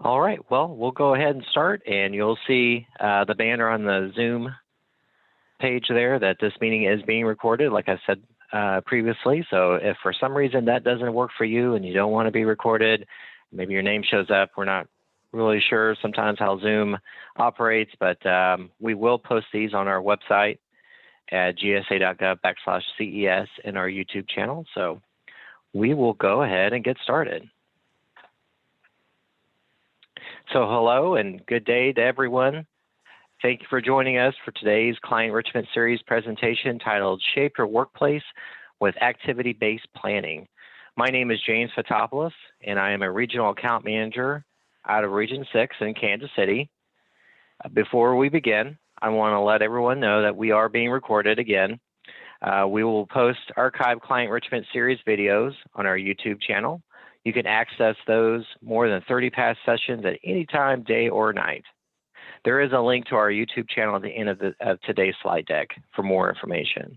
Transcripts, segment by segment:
All right, well, we'll go ahead and start, and you'll see the banner on the Zoom page there that this meeting is being recorded, like I said previously. So if for some reason that doesn't work for you and you don't want to be recorded, maybe your name shows up, we're not really sure sometimes how Zoom operates, but we will post these on our website at gsa.gov/CES in our YouTube channel. So we will go ahead and get started. So hello and good day to everyone. Thank you for joining us for today's Client Enrichment Series presentation titled Shape Your Workplace with Activity-Based Planning. My name is James Fotopoulos, and I am a Regional Account Manager out of Region 6 in Kansas City. Before we begin, I want to let everyone know that we are being recorded again. We will post archived Client Enrichment Series videos on our YouTube channel. You can access those more than 30 past sessions at any time, day or night. There is a link to our YouTube channel at the end of today's slide deck for more information.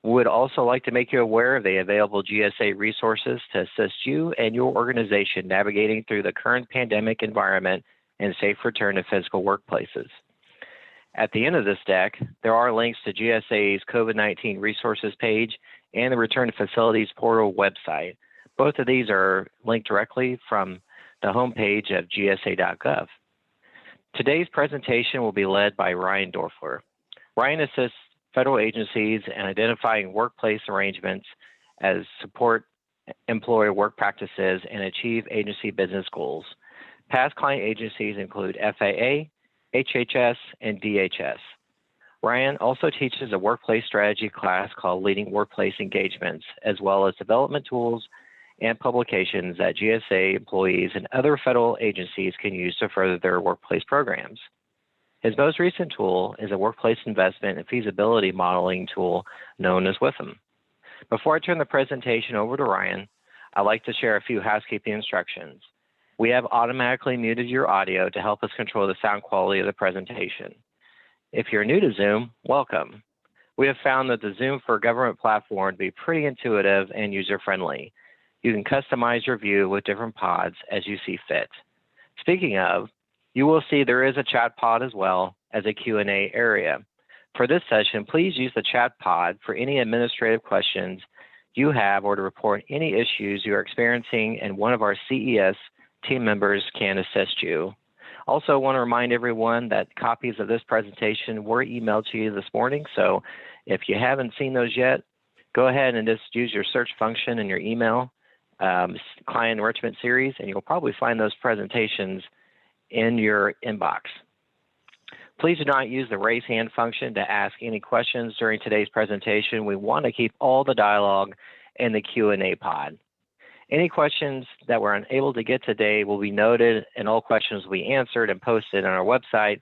We would also like to make you aware of the available GSA resources to assist you and your organization navigating through the current pandemic environment and safe return to physical workplaces. At the end of this deck, there are links to GSA's COVID-19 resources page and the Return to Facilities portal website. Both of these are linked directly from the homepage of gsa.gov. Today's presentation will be led by Ryan Dorfler. Ryan assists federal agencies in identifying workplace arrangements as support employer work practices and achieve agency business goals. Past client agencies include FAA, HHS, and DHS. Ryan also teaches a workplace strategy class called Leading Workplace Engagements, as well as development tools and publications that GSA employees and other federal agencies can use to further their workplace programs. His most recent tool is a workplace investment and feasibility modeling tool known as WIFM. Before I turn the presentation over to Ryan, I'd like to share a few housekeeping instructions. We have automatically muted your audio to help us control the sound quality of the presentation. If you're new to Zoom, welcome. We have found that the Zoom for Government platform to be pretty intuitive and user-friendly. You can customize your view with different pods as you see fit. Speaking of, you will see there is a chat pod as well as a Q&A area. For this session, please use the chat pod for any administrative questions you have or to report any issues you are experiencing, and one of our CES team members can assist you. Also, want to remind everyone that copies of this presentation were emailed to you this morning, so if you haven't seen those yet, go ahead and just use your search function in your email, Client Enrichment Series, and you'll probably find those presentations in your inbox. Please do not use the raise hand function to ask any questions during today's presentation. We want to keep all the dialogue in the Q&A pod. Any questions that we're unable to get today will be noted, and all questions will be answered and posted on our website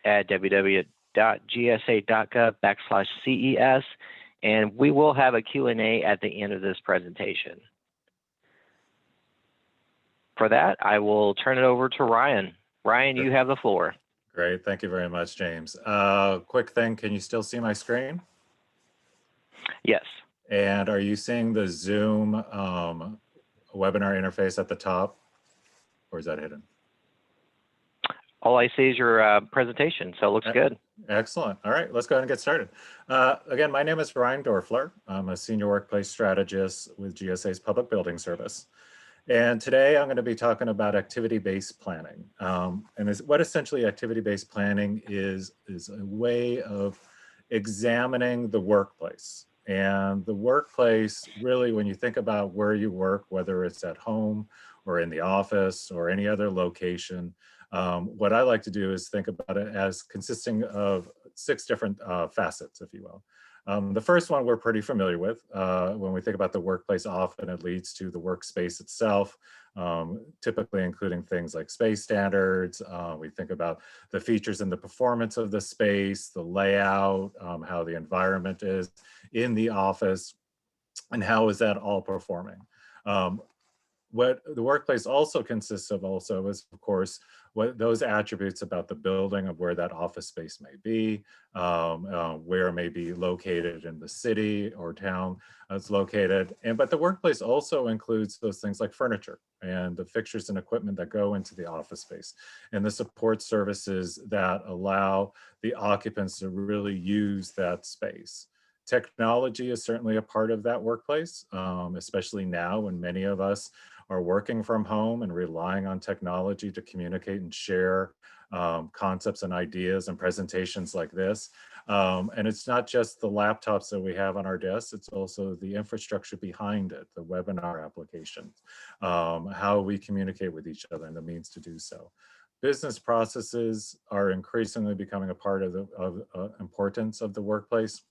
at www.gsa.gov/CES, and we will have a Q&A at the end of this presentation. For that, I will turn it over to Ryan. Ryan, you have the floor. Great, thank you very much, James. Quick thing, can you still see my screen? Yes. And are you seeing the Zoom webinar interface at the top, or is that hidden? All I see is your presentation, so it looks good. Excellent. All right, let's go ahead and get started. Again, my name is Ryan Dorfler. I'm a senior workplace strategist with GSA's Public Building Service. And today I'm going to be talking about activity-based planning. What essentially activity-based planning is a way of examining the workplace. And the workplace, really, when you think about where you work, whether it's at home or in the office or any other location, what I like to do is think about it as consisting of 6 different facets, if you will. The first one we're pretty familiar with. When we think about the workplace, often it leads to the workspace itself, typically including things like space standards. We think about the features and the performance of the space, the layout, how the environment is in the office, and how is that all performing. What the workplace also consists of also is, of course, what those attributes about the building of where that office space may be, where it may be located in the city or town it's located. But the workplace also includes those things like furniture and the fixtures and equipment that go into the office space and the support services that allow the occupants to really use that space. Technology is certainly a part of that workplace, especially now when many of us are working from home and relying on technology to communicate and share concepts and ideas and presentations like this. And it's not just the laptops that we have on our desks, it's also the infrastructure behind it, the webinar applications, how we communicate with each other and the means to do so. Business processes are increasingly becoming a part of the importance of the workplace.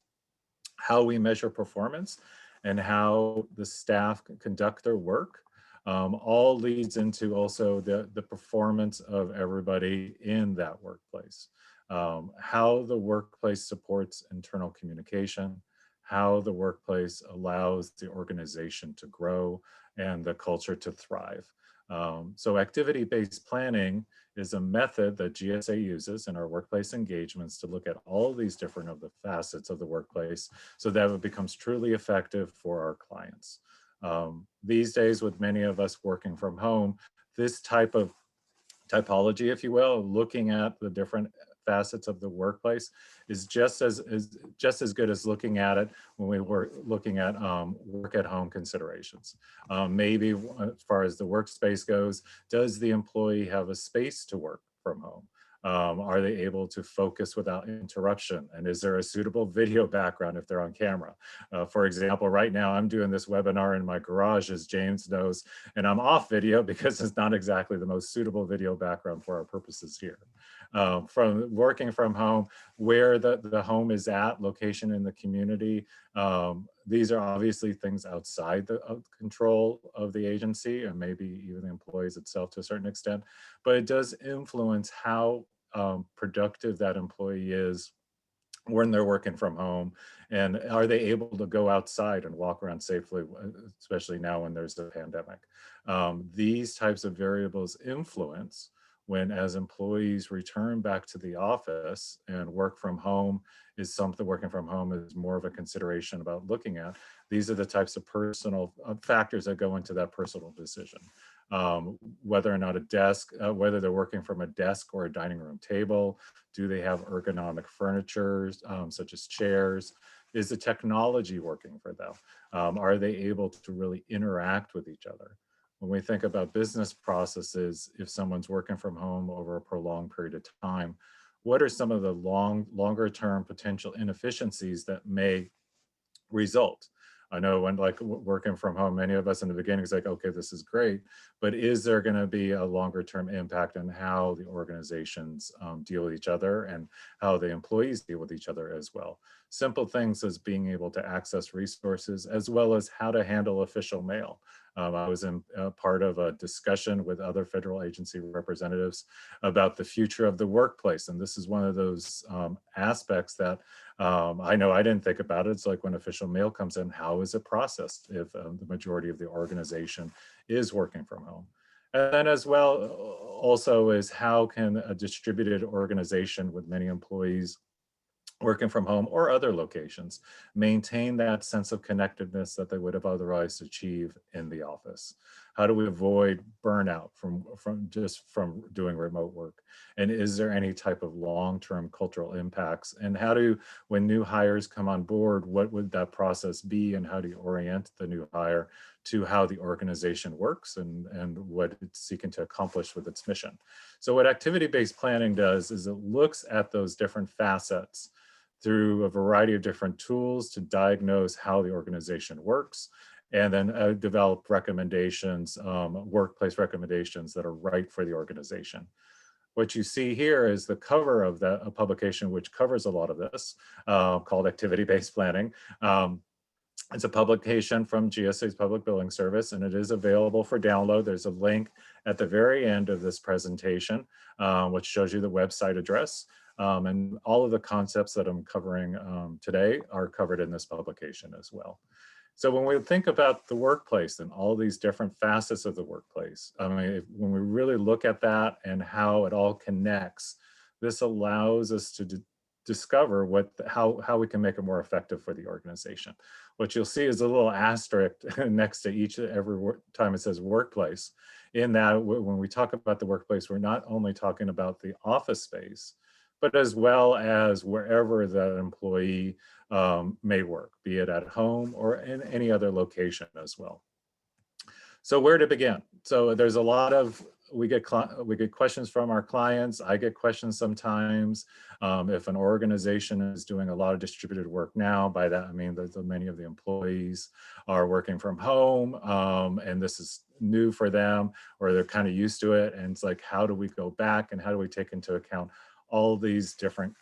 How we measure performance and how the staff conduct their work all leads into also the performance of everybody in that workplace. How the workplace supports internal communication, how the workplace allows the organization to grow and the culture to thrive. So activity-based planning is a method that GSA uses in our workplace engagements to look at all these different of the facets of the workplace so that it becomes truly effective for our clients. These days, with many of us working from home, this type of typology, if you will, looking at the different facets of the workplace is just as good as looking at it when we were looking at work at home considerations. Maybe as far as the workspace goes, does the employee have a space to work from home? Are they able to focus without interruption? And is there a suitable video background if they're on camera? For example, right now I'm doing this webinar in my garage, as James knows, and I'm off video because it's not exactly the most suitable video background for our purposes here. From working from home, where the home is at, location in the community, these are obviously things outside the control of the agency and maybe even the employees itself to a certain extent, but it does influence how productive that employee is when they're working from home, and are they able to go outside and walk around safely, especially now when there's a pandemic. These types of variables influence when, as employees return back to the office and work from home is something, working from home is more of a consideration about looking at. These are the types of personal factors that go into that personal decision. Whether or not a desk, whether they're working from a desk or a dining room table, do they have ergonomic furniture, such as chairs? Is the technology working for them? Are they able to really interact with each other? When we think about business processes, if someone's working from home over a prolonged period of time, what are some of the longer term potential inefficiencies that may result? I know when working from home, many of us in the beginning is like, okay, this is great, but is there going to be a longer term impact on how the organizations deal with each other and how the employees deal with each other as well? Simple things as being able to access resources as well as how to handle official mail. I was in part of a discussion with other federal agency representatives about the future of the workplace. And this is one of those aspects that I know I didn't think about it. It's like when official mail comes in, how is it processed if the majority of the organization is working from home? And then as well, also is how can a distributed organization with many employees working from home or other locations maintain that sense of connectedness that they would have otherwise achieved in the office? How do we avoid burnout from doing remote work? And is there any type of long-term cultural impacts? And how do, when new hires come on board, what would that process be, and how do you orient the new hire to how the organization works and what it's seeking to accomplish with its mission? So what activity-based planning does is it looks at those different facets through a variety of different tools to diagnose how the organization works, and then develop recommendations, workplace recommendations that are right for the organization. What you see here is the cover of a publication which covers a lot of this, called Activity-Based Planning. It's a publication from GSA's Public Building Service, and it is available for download. There's a link at the very end of this presentation, which shows you the website address. And all of the concepts that I'm covering today are covered in this publication as well. So when we think about the workplace and all these different facets of the workplace, I mean, when we really look at that and how it all connects, this allows us to discover how we can make it more effective for the organization. What you'll see is a little asterisk next to every time it says workplace, in that when we talk about the workplace, we're not only talking about the office space, but as well as wherever the employee may work, be it at home or in any other location as well. So where to begin? So there's a lot of, we get questions from our clients. I get questions sometimes. If an organization is doing a lot of distributed work now, by that I mean that many of the employees are working from home, and this is new for them, or they're kind of used to it. And it's like, how do we go back and how do we take into account all these different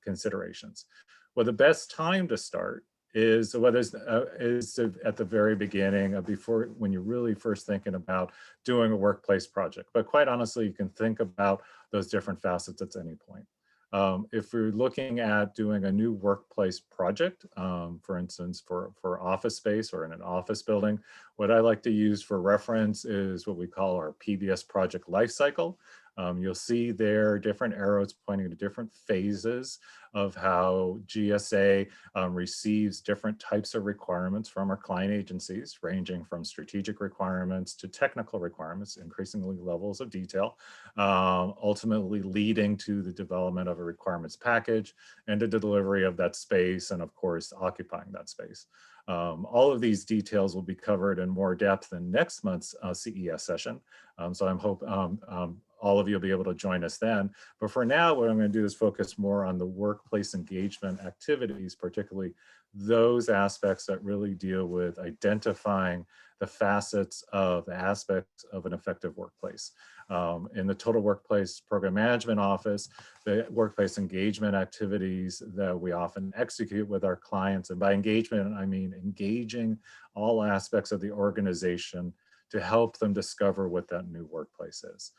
considerations? Well, the best time to start is at the very beginning, before, when you're really first thinking about doing a workplace project. But quite honestly, you can think about those different facets at any point. If we're looking at doing a new workplace project, for instance, for office space or in an office building, what I like to use for reference is what we call our PBS project lifecycle. You'll see there different arrows pointing to different phases of how GSA receives different types of requirements from our client agencies, ranging from strategic requirements to technical requirements, increasingly levels of detail, ultimately leading to the development of a requirements package and the delivery of that space, and of course, occupying that space. All of these details will be covered in more depth in next month's CES session. So I'm hope all of you will be able to join us then. But for now, what I'm going to do is focus more on the workplace engagement activities, particularly those aspects that really deal with identifying the facets of the aspects of an effective workplace. In the Total Workplace Program Management Office, the workplace engagement activities that we often execute with our clients, and by engagement, I mean engaging all aspects of the organization to help them discover what that new workplace is.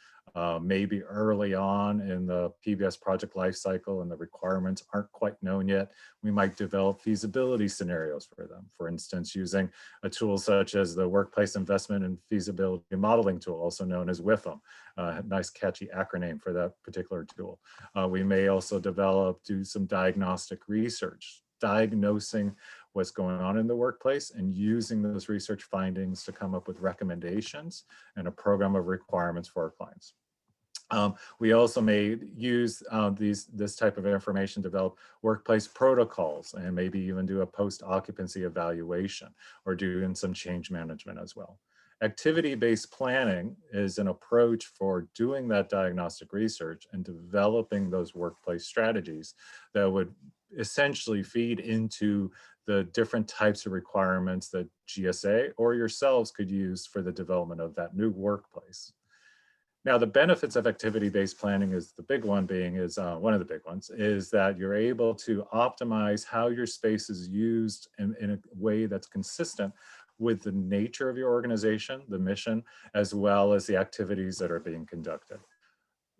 Maybe early on in the PBS project lifecycle and the requirements aren't quite known yet, we might develop feasibility scenarios for them. For instance, using a tool such as the Workplace Investment and Feasibility Modeling Tool, also known as WIFM, nice catchy acronym for that particular tool. We may also do some diagnostic research, diagnosing what's going on in the workplace and using those research findings to come up with recommendations and a program of requirements for our clients. We also may use this type of information to develop workplace protocols and maybe even do a post-occupancy evaluation or doing some change management as well. Activity-based planning is an approach for doing that diagnostic research and developing those workplace strategies that would essentially feed into the different types of requirements that GSA or yourselves could use for the development of that new workplace. Now, the benefits of activity-based planning is the big one one of the big ones, is that you're able to optimize how your space is used in a way that's consistent with the nature of your organization, the mission, as well as the activities that are being conducted.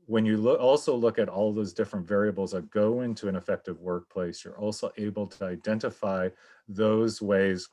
When you also look at all those different variables that go into an effective workplace, you're also able to identify those ways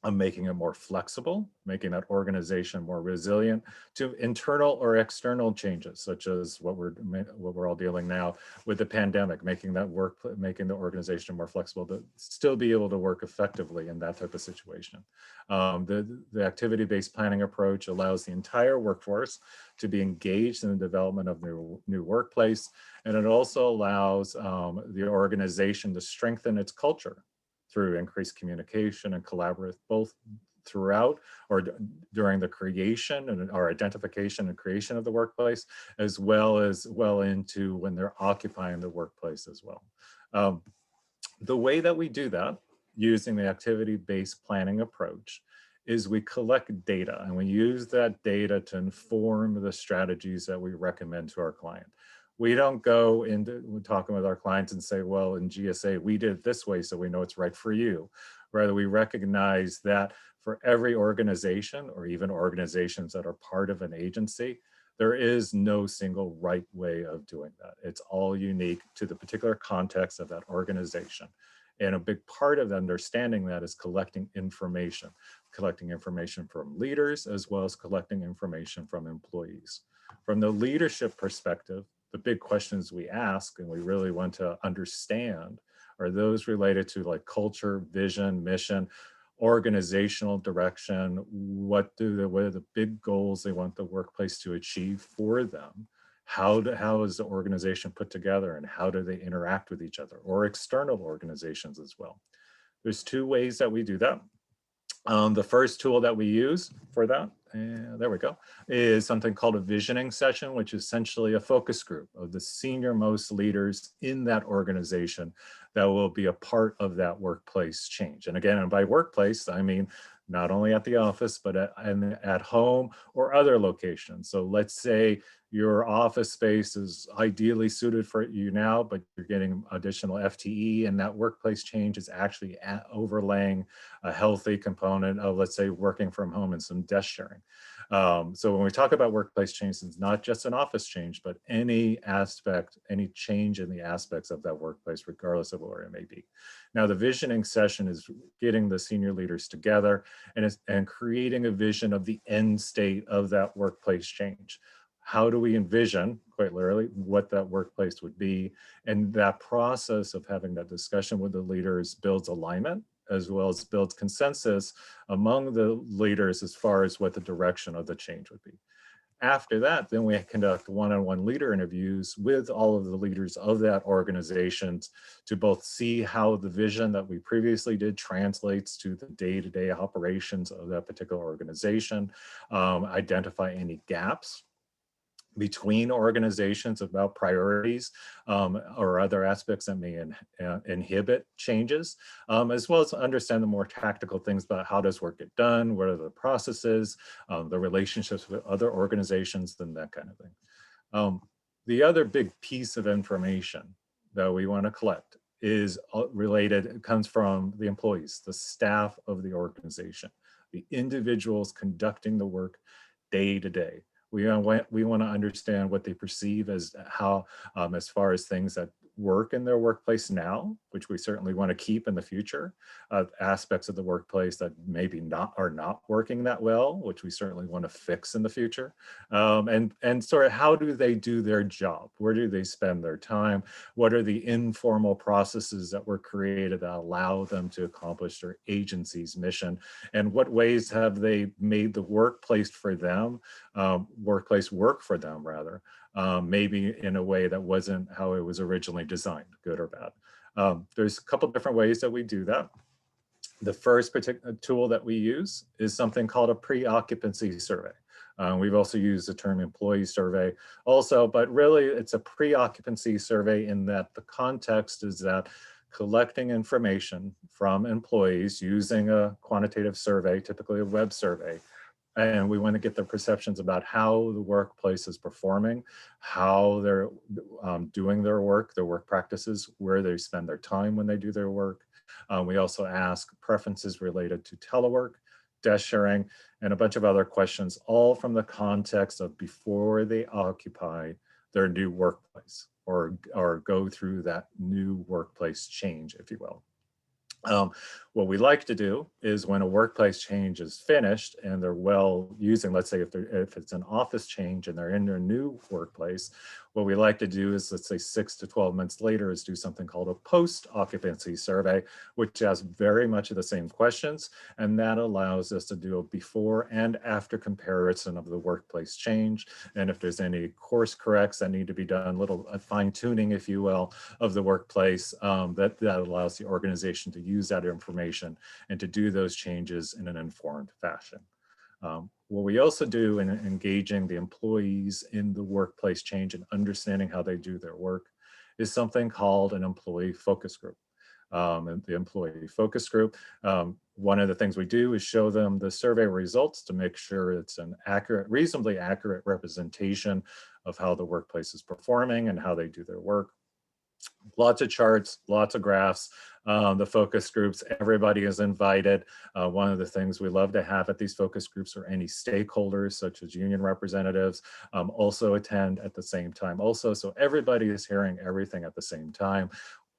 of making it more flexible, making that organization more resilient to internal or external changes, such as what we're all dealing now with the pandemic, making the organization more flexible to still be able to work effectively in that type of situation. The activity-based planning approach allows the entire workforce to be engaged in the development of new workplace, and it also allows the organization to strengthen its culture through increased communication and collaborate both throughout or during the creation or identification and creation of the workplace, as well into when they're occupying the workplace as well. The way that we do that using the activity-based planning approach is we collect data, and we use that data to inform the strategies that we recommend to our client. We don't go into talking with our clients and say, well, in GSA, we did it this way, so we know it's right for you. Rather, we recognize that for every organization, or even organizations that are part of an agency, there is no single right way of doing that. It's all unique to the particular context of that organization. And a big part of understanding that is collecting information from leaders as well as collecting information from employees. From the leadership perspective, the big questions we ask and we really want to understand are those related to like culture, vision, mission, organizational direction. What are the big goals they want the workplace to achieve for them? How is the organization put together and how do they interact with each other, or external organizations as well? There's two ways that we do that. The first tool that we use for that, and there we go, is something called a visioning session, which is essentially a focus group of the senior most leaders in that organization that will be a part of that workplace change. And again, and by workplace, I mean not only at the office, but at home or other locations. So let's say your office space is ideally suited for you now, but you're getting additional FTE, and that workplace change is actually overlaying a healthy component of, let's say, working from home and some desk sharing. So when we talk about workplace change, it's not just an office change, but any aspect, any change in the aspects of that workplace, regardless of where it may be. Now, the visioning session is getting the senior leaders together and creating a vision of the end state of that workplace change. How do we envision, quite literally, what that workplace would be? And that process of having that discussion with the leaders builds alignment, as well as builds consensus among the leaders as far as what the direction of the change would be. After that, then we conduct one-on-one leader interviews with all of the leaders of that organization to both see how the vision that we previously did translates to the day-to-day operations of that particular organization, identify any gaps between organizations about priorities or other aspects that may inhibit changes, as well as understand the more tactical things about how does work get done, what are the processes, the relationships with other organizations, and that kind of thing. The other big piece of information that we want to collect is it comes from the employees, the staff of the organization, the individuals conducting the work day to day. We want to understand what they perceive as as far as things that work in their workplace now, which we certainly want to keep in the future, aspects of the workplace that maybe are not working that well, which we certainly want to fix in the future, and sort of how do they do their job? Where do they spend their time? What are the informal processes that were created that allow them to accomplish their agency's mission? And what ways have they made the workplace for them, workplace work for them rather, maybe in a way that wasn't how it was originally designed, good or bad. There's a couple different ways that we do that. The first particular tool that we use is something called a pre-occupancy survey. We've also used the term employee survey also, but really it's a pre-occupancy survey in that the context is that collecting information from employees using a quantitative survey, typically a web survey, and we want to get their perceptions about how the workplace is performing, how they're doing their work practices, where they spend their time when they do their work. We also ask preferences related to telework, desk sharing, and a bunch of other questions, all from the context of before they occupy their new workplace or go through that new workplace change, if you will. What we like to do is when a workplace change is finished and they're well using, let's say if it's an office change and they're in their new workplace, what we like to do is, let's say 6 to 12 months later, is do something called a post-occupancy survey, which has very much of the same questions. And that allows us to do a before and after comparison of the workplace change. And if there's any course corrects that need to be done, little fine tuning, if you will, of the workplace, that allows the organization to use that information and to do those changes in an informed fashion. What we also do in engaging the employees in the workplace change and understanding how they do their work is something called an employee focus group. And the employee focus group, one of the things we do is show them the survey results to make sure it's an reasonably accurate representation of how the workplace is performing and how they do their work. Lots of charts, lots of graphs, the focus groups, everybody is invited. One of the things we love to have at these focus groups are any stakeholders, such as union representatives, also attend at the same time also. So everybody is hearing everything at the same time.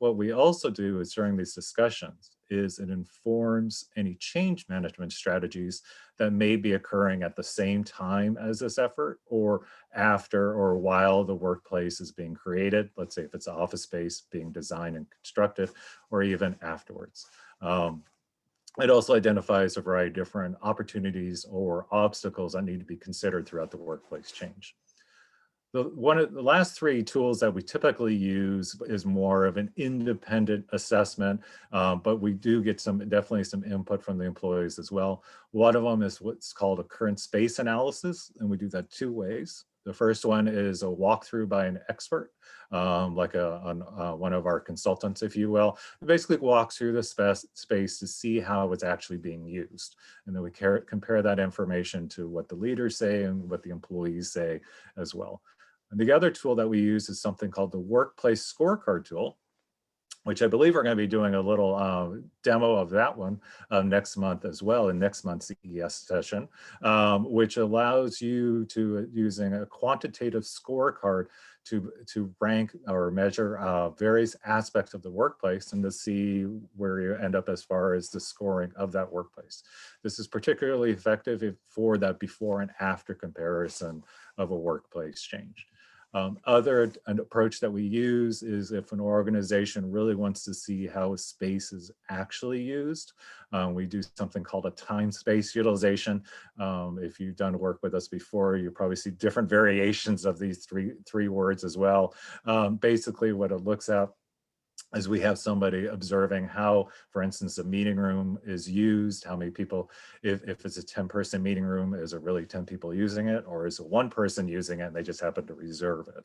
what we also do is during these discussions is it informs any change management strategies that may be occurring at the same time as this effort or after or while the workplace is being created. Let's say if it's an office space being designed and constructed, or even afterwards. It also identifies a variety of different opportunities or obstacles that need to be considered throughout the workplace change. One of the last three tools that we typically use is more of an independent assessment, but we do get definitely some input from the employees as well. One of them is what's called a current space analysis, and we do that two ways. The first one is a walkthrough by an expert, like one of our consultants, if you will. It basically walks through the space to see how it's actually being used. And then we compare that information to what the leaders say and what the employees say as well. And the other tool that we use is something called the workplace scorecard tool, which I believe we're going to be doing a little demo of that one next month as well, in next month's CES session, which allows you to, using a quantitative scorecard, to rank or measure various aspects of the workplace and to see where you end up as far as the scoring of that workplace. This is particularly effective for that before and after comparison of a workplace change. An approach that we use is if an organization really wants to see how a space is actually used, we do something called a time space utilization. If you've done work with us before, you probably see different variations of these three words as well. Basically what it looks at as we have somebody observing how, for instance, a meeting room is used, how many people, if it's a 10-person meeting room, is it really 10 people using it, or is it one person using it and they just happen to reserve it,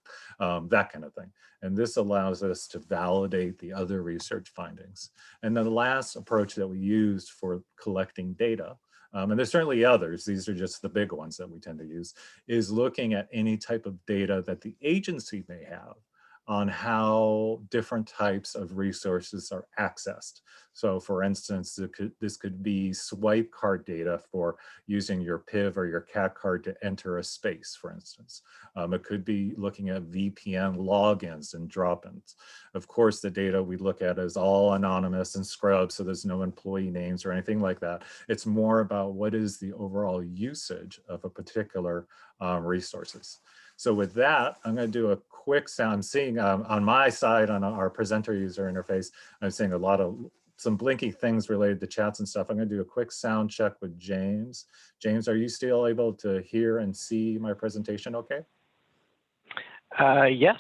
that kind of thing. And this allows us to validate the other research findings. And then the last approach that we used for collecting data, and there's certainly others, these are just the big ones that we tend to use, is looking at any type of data that the agency may have on how different types of resources are accessed. So for instance, this could be swipe card data for using your PIV or your CAT card to enter a space, for instance. It could be looking at VPN logins and drop-ins. Of course, the data we look at is all anonymous and scrubbed, so there's no employee names or anything like that. It's more about what is the overall usage of a particular resources. So with that, I'm going to do a quick sound. I'm seeing on my side, on our presenter user interface, I'm seeing some blinky things related to chats and stuff. I'm going to do a quick sound check with James. James, are you still able to hear and see my presentation okay? Yes,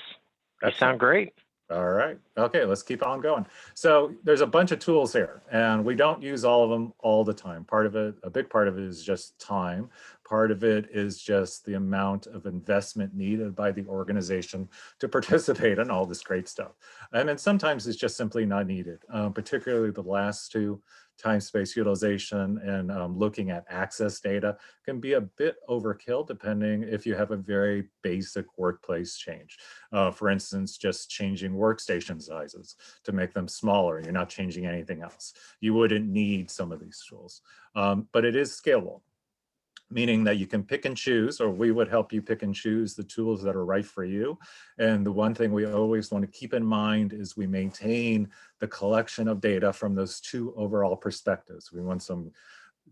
you sound great. All right. Okay, let's keep on going. So there's a bunch of tools here, and we don't use all of them all the time. Part of it, a big part of it is just time. Part of it is just the amount of investment needed by the organization to participate in all this great stuff. And then sometimes it's just simply not needed, particularly the last two, time space utilization and looking at access data can be a bit overkill depending if you have a very basic workplace change. For instance, just changing workstation sizes to make them smaller. You're not changing anything else. You wouldn't need some of these tools, but it is scalable, meaning that you can pick and choose, or we would help you pick and choose the tools that are right for you. And the one thing we always want to keep in mind is we maintain the collection of data from those two overall perspectives. We want some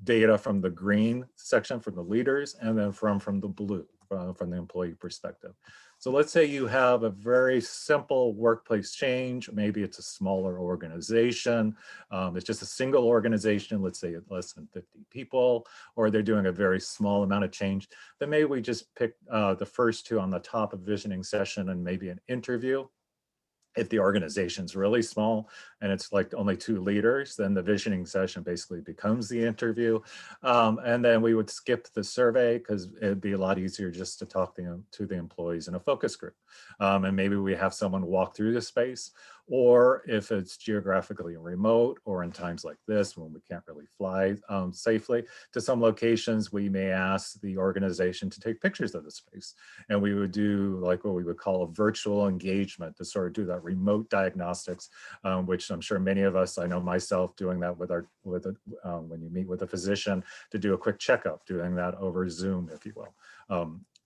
data from the green section from the leaders, and then from the blue, from the employee perspective. So let's say you have a very simple workplace change. Maybe it's a smaller organization. It's just a single organization, let's say less than 50 people, or they're doing a very small amount of change. Then maybe we just pick the first two on the top of visioning session and maybe an interview. If the organization's really small and it's like only 2 leaders, then the visioning session basically becomes the interview. And then we would skip the survey because it'd be a lot easier just to talk to the employees in a focus group. And maybe we have someone walk through the space, or if it's geographically remote, or in times like this when we can't really fly safely to some locations, we may ask the organization to take pictures of the space. And we would do like what we would call a virtual engagement to sort of do that remote diagnostics, which I'm sure many of us, I know myself doing that when you meet with a physician to do a quick checkup, doing that over Zoom, if you will.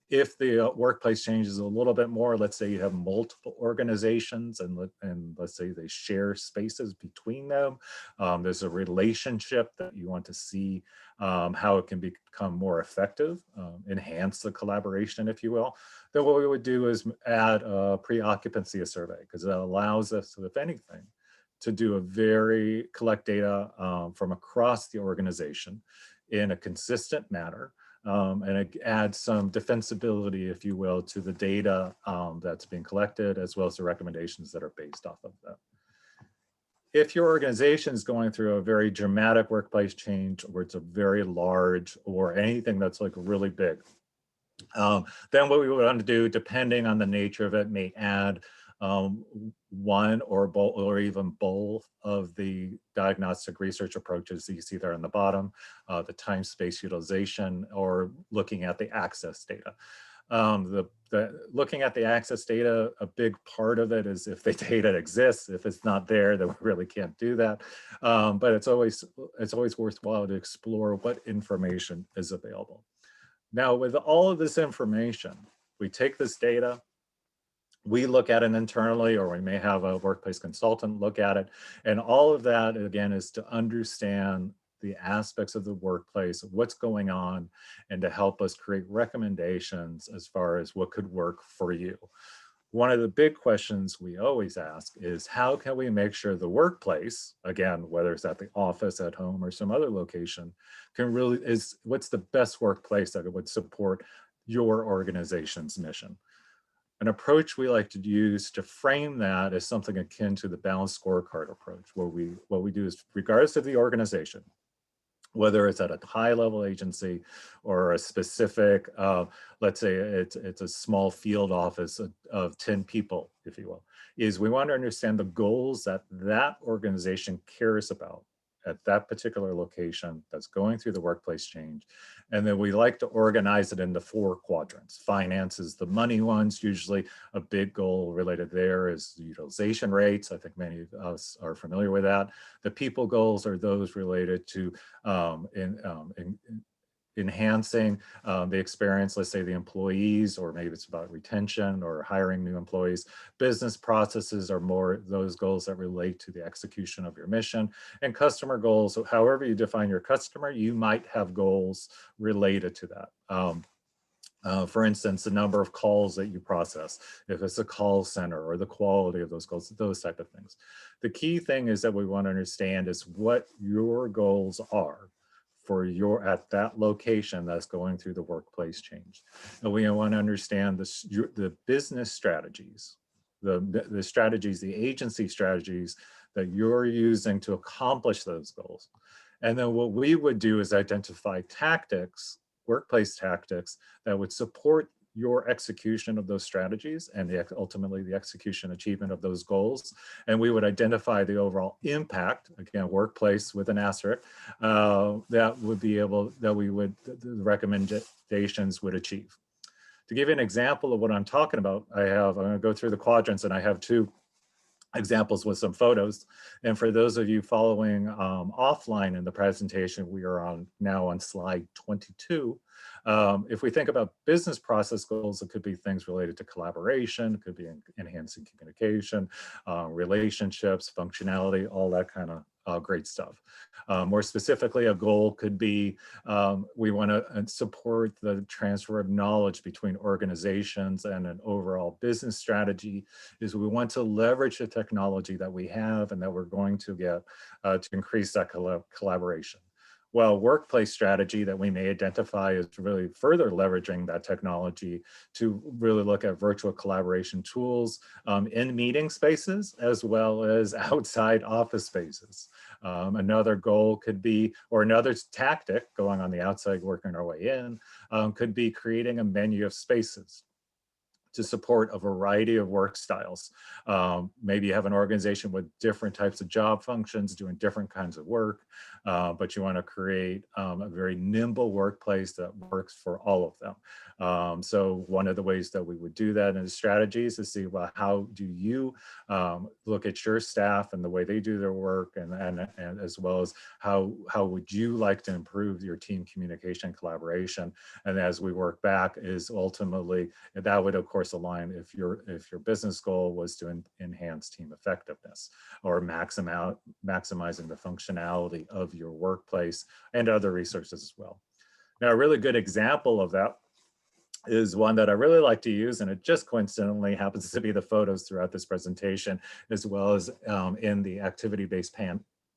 If the workplace changes a little bit more, let's say you have multiple organizations and let's say they share spaces between them, there's a relationship that you want to see how it can become more effective, enhance the collaboration, if you will, then what we would do is add a pre-occupancy survey, because it allows us, if anything, to collect data from across the organization in a consistent manner, and it adds some defensibility, if you will, to the data that's being collected, as well as the recommendations that are based off of that. If your organization is going through a very dramatic workplace change, or it's a very large, or anything that's like really big, then what we would want to do, depending on the nature of it, may add one or even both of the diagnostic research approaches that you see there on the bottom, the time space utilization, or looking at the access data. Looking at the access data, a big part of it is if the data exists. If it's not there, then we really can't do that. But it's always worthwhile to explore what information is available. Now, with all of this information, we take this data, we look at it internally, or we may have a workplace consultant look at it. And all of that, again, is to understand the aspects of the workplace, what's going on, and to help us create recommendations as far as what could work for you. One of the big questions we always ask is, how can we make sure the workplace, again, whether it's at the office, at home, or some other location, what's the best workplace that would support your organization's mission? An approach we like to use to frame that is something akin to the balanced scorecard approach, where what we do is, regardless of the organization, whether it's at a high level agency or a specific, let's say it's a small field office of 10 people, if you will, is we want to understand the goals that that organization cares about at that particular location that's going through the workplace change. And then we like to organize it into 4 quadrants. Finance is the money ones. Usually a big goal related there is utilization rates. I think many of us are familiar with that. The people goals are those related to enhancing the experience, let's say the employees, or maybe it's about retention or hiring new employees. Business processes are more those goals that relate to the execution of your mission. And customer goals, so however you define your customer, you might have goals related to that. For instance, the number of calls that you process, if it's a call center, or the quality of those calls, those type of things. The key thing is that we want to understand is what your goals are for at that location that's going through the workplace change. And we want to understand the business strategies, the strategies, the agency strategies that you're using to accomplish those goals. And then what we would do is identify tactics, workplace tactics, that would support your execution of those strategies and ultimately the execution achievement of those goals. And we would identify the overall impact, again, workplace with an asterisk, the recommendations would achieve. To give you an example of what I'm talking about, I'm going to go through the quadrants, and I have 2 examples with some photos. And for those of you following offline in the presentation, we are now on slide 22. If we think about business process goals, it could be things related to collaboration, it could be enhancing communication, relationships, functionality, all that kind of great stuff. More specifically, a goal could be we want to support the transfer of knowledge between organizations, and an overall business strategy is we want to leverage the technology that we have and that we're going to get to increase that collaboration. Well, workplace strategy that we may identify is really further leveraging that technology to really look at virtual collaboration tools in meeting spaces as well as outside office spaces. Another goal could be, or another tactic going on the outside, working our way in, could be creating a menu of spaces to support a variety of work styles. Maybe you have an organization with different types of job functions doing different kinds of work, but you want to create a very nimble workplace that works for all of them. So one of the ways that we would do that in the strategies is see, well, how do you look at your staff and the way they do their work, and as well as how would you like to improve your team communication collaboration. And as we work back is ultimately, that would of course align if your business goal was to enhance team effectiveness or maximizing the functionality of your workplace and other resources as well. Now, a really good example of that is one that I really like to use, and it just coincidentally happens to be the photos throughout this presentation, as well as in the activity-based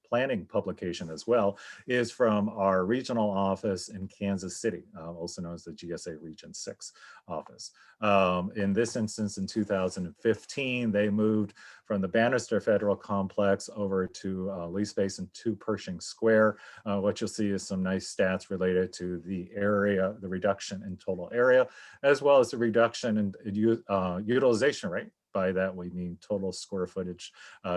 planning publication as well, is from our regional office in Kansas City, also known as the GSA Region 6 office. In this instance, in 2015, they moved from the Bannister Federal Complex over to lease space in 2 Pershing Square. What you'll see is some nice stats related to the area, the reduction in total area, as well as the reduction in utilization rate. By that, we mean total square footage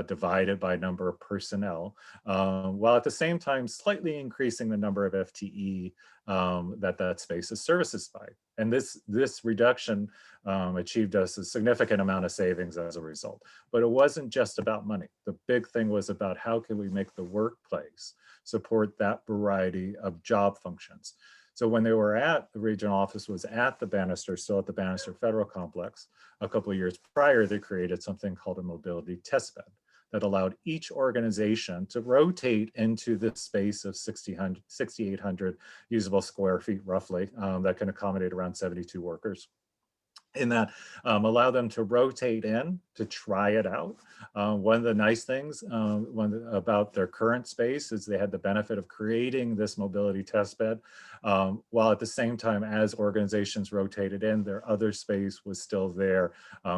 divided by number of personnel, while at the same time slightly increasing the number of FTE that space is services by. And this reduction achieved us a significant amount of savings as a result. But it wasn't just about money. The big thing was about how can we make the workplace support that variety of job functions. So when they were the regional office was at the Bannister, still at the Bannister Federal Complex, a couple of years prior, they created something called a mobility test bed that allowed each organization to rotate into this space of 6,800 usable square feet roughly, that can accommodate around 72 workers. In that, allow them to rotate in to try it out. One of the nice things about their current space is they had the benefit of creating this mobility test bed, while at the same time as organizations rotated in, their other space was still there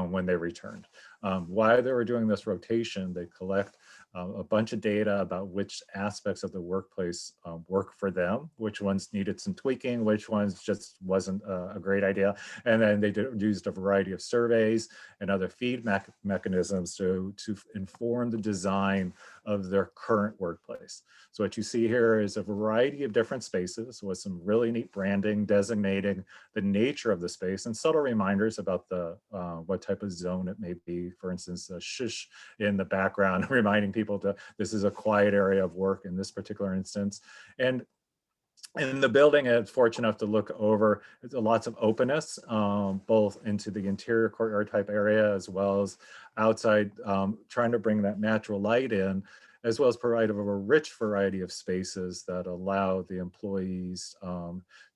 when they returned. While they were doing this rotation, they collect a bunch of data about which aspects of the workplace work for them, which ones needed some tweaking, which ones just wasn't a great idea. And then they used a variety of surveys and other feedback mechanisms to inform the design of their current workplace. So what you see here is a variety of different spaces with some really neat branding designating the nature of the space and subtle reminders about the what type of zone it may be. For instance, a shush in the background, reminding people this is a quiet area of work in this particular instance. And in the building, it's fortunate enough to look over lots of openness, both into the interior courtyard type area as well as outside, trying to bring that natural light in, as well as provide a rich variety of spaces that allow the employees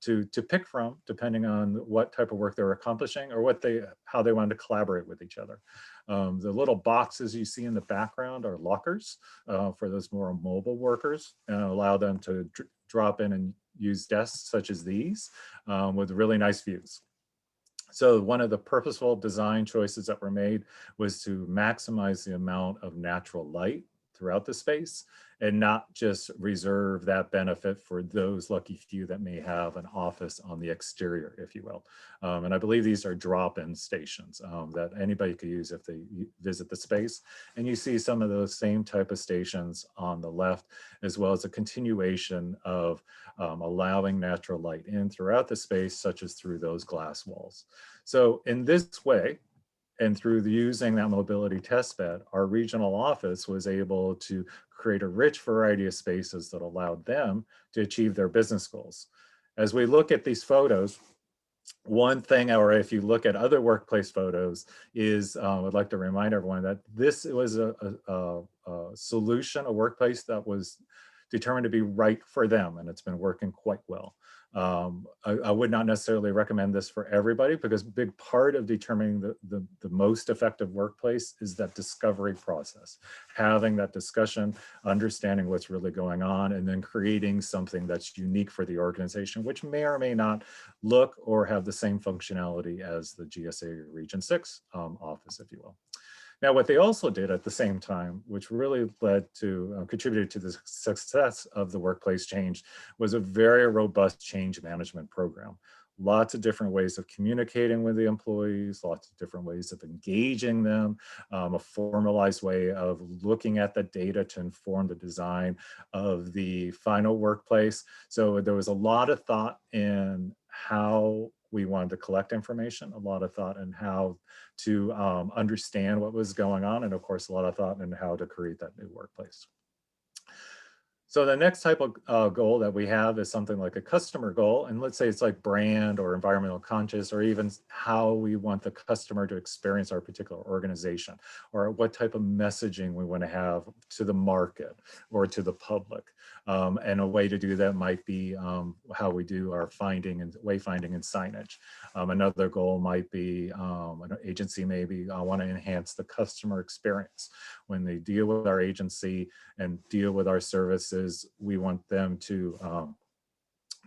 to pick from, depending on what type of work they're accomplishing or how they wanted to collaborate with each other. The little boxes you see in the background are lockers for those more mobile workers, and allow them to drop in and use desks such as these with really nice views. So one of the purposeful design choices that were made was to maximize the amount of natural light throughout the space and not just reserve that benefit for those lucky few that may have an office on the exterior, if you will. And I believe these are drop-in stations that anybody could use if they visit the space. And you see some of those same type of stations on the left, as well as a continuation of allowing natural light in throughout the space, such as through those glass walls. So in this way, and through using that mobility test bed, our regional office was able to create a rich variety of spaces that allowed them to achieve their business goals. As we look at these photos, one thing, or if you look at other workplace photos, is I would like to remind everyone that this was a solution, a workplace that was determined to be right for them, and it's been working quite well. I would not necessarily recommend this for everybody, because a big part of determining the most effective workplace is that discovery process, having that discussion, understanding what's really going on, and then creating something that's unique for the organization, which may or may not look or have the same functionality as the GSA Region 6 office, if you will. Now, what they also did at the same time, which really contributed to the success of the workplace change, was a very robust change management program. lots of different ways of communicating with the employees, lots of different ways of engaging them, a formalized way of looking at the data to inform the design of the final workplace. So there was a lot of thought in how we wanted to collect information, a lot of thought in how to understand what was going on, and of course, a lot of thought in how to create that new workplace. So the next type of goal that we have is something like a customer goal. And let's say it's like brand or environmental conscious, or even how we want the customer to experience our particular organization, or what type of messaging we want to have to the market or to the public. And a way to do that might be how we do our finding and wayfinding and signage. Another goal might be an agency maybe want to enhance the customer experience. When they deal with our agency and deal with our services, we want them to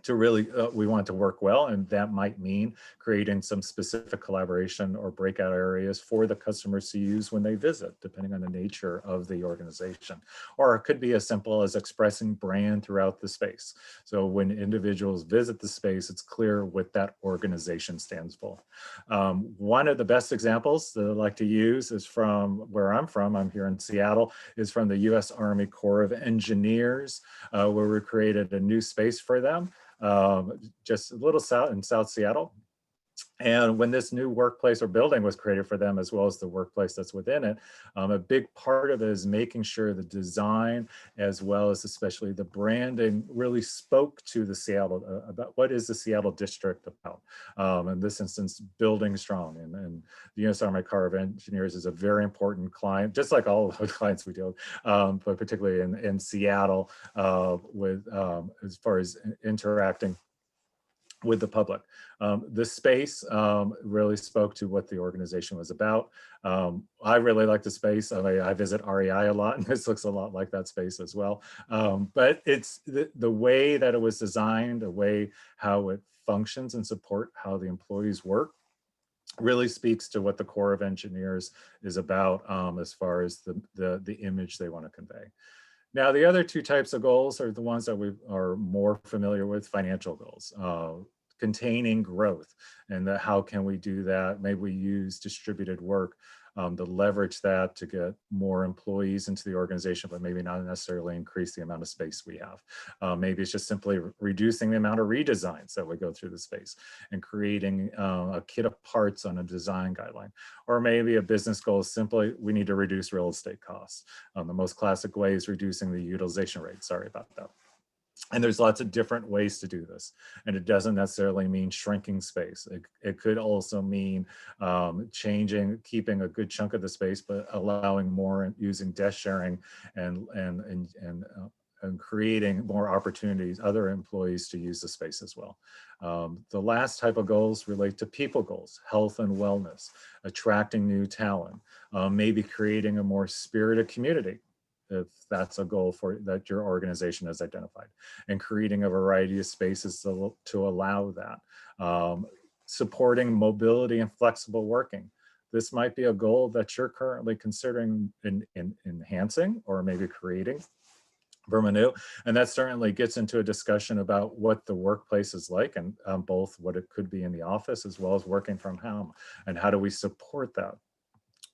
really, we want to work well, and that might mean creating some specific collaboration or breakout areas for the customers to use when they visit, depending on the nature of the organization. Or it could be as simple as expressing brand throughout the space. So when individuals visit the space, it's clear what that organization stands for. One of the best examples that I like to use is from where I'm from. I'm here in Seattle, is from the U.S. Army Corps of Engineers, where we created a new space for them. Just a little south in South Seattle. And when this new workplace or building was created for them, as well as the workplace that's within it, a big part of it is making sure the design, as well as especially the branding, really spoke to the Seattle, about what is the Seattle district about. In this instance, building strong. And the U.S. Army Corps of Engineers is a very important client, just like all of the clients we deal with, but particularly in Seattle, with as far as interacting with the public. This space really spoke to what the organization was about. I really like the space. I visit REI a lot, and this looks a lot like that space as well. But it's the way that it was designed, the way how it functions and support how the employees work, really speaks to what the Corps of Engineers is about, as far as the image they want to convey. Now, the other two types of goals are the ones that we are more familiar with: financial goals, containing growth, and how can we do that? Maybe we use distributed work to leverage that to get more employees into the organization, but maybe not necessarily increase the amount of space we have. Maybe it's just simply reducing the amount of redesigns that would go through the space and creating a kit of parts on a design guideline. Or maybe a business goal is simply, we need to reduce real estate costs. The most classic way is reducing the utilization rate. Sorry about that. And there's lots of different ways to do this. And it doesn't necessarily mean shrinking space. It could also mean keeping a good chunk of the space, but allowing more, using desk sharing and creating more opportunities, other employees to use the space as well. The last type of goals relate to people goals: health and wellness, attracting new talent, maybe creating a more spirited community, if that's a goal that your organization has identified, and creating a variety of spaces to allow that. Supporting mobility and flexible working. This might be a goal that you're currently considering enhancing or maybe creating from anew, and that certainly gets into a discussion about what the workplace is like, and both what it could be in the office as well as working from home, and how do we support that.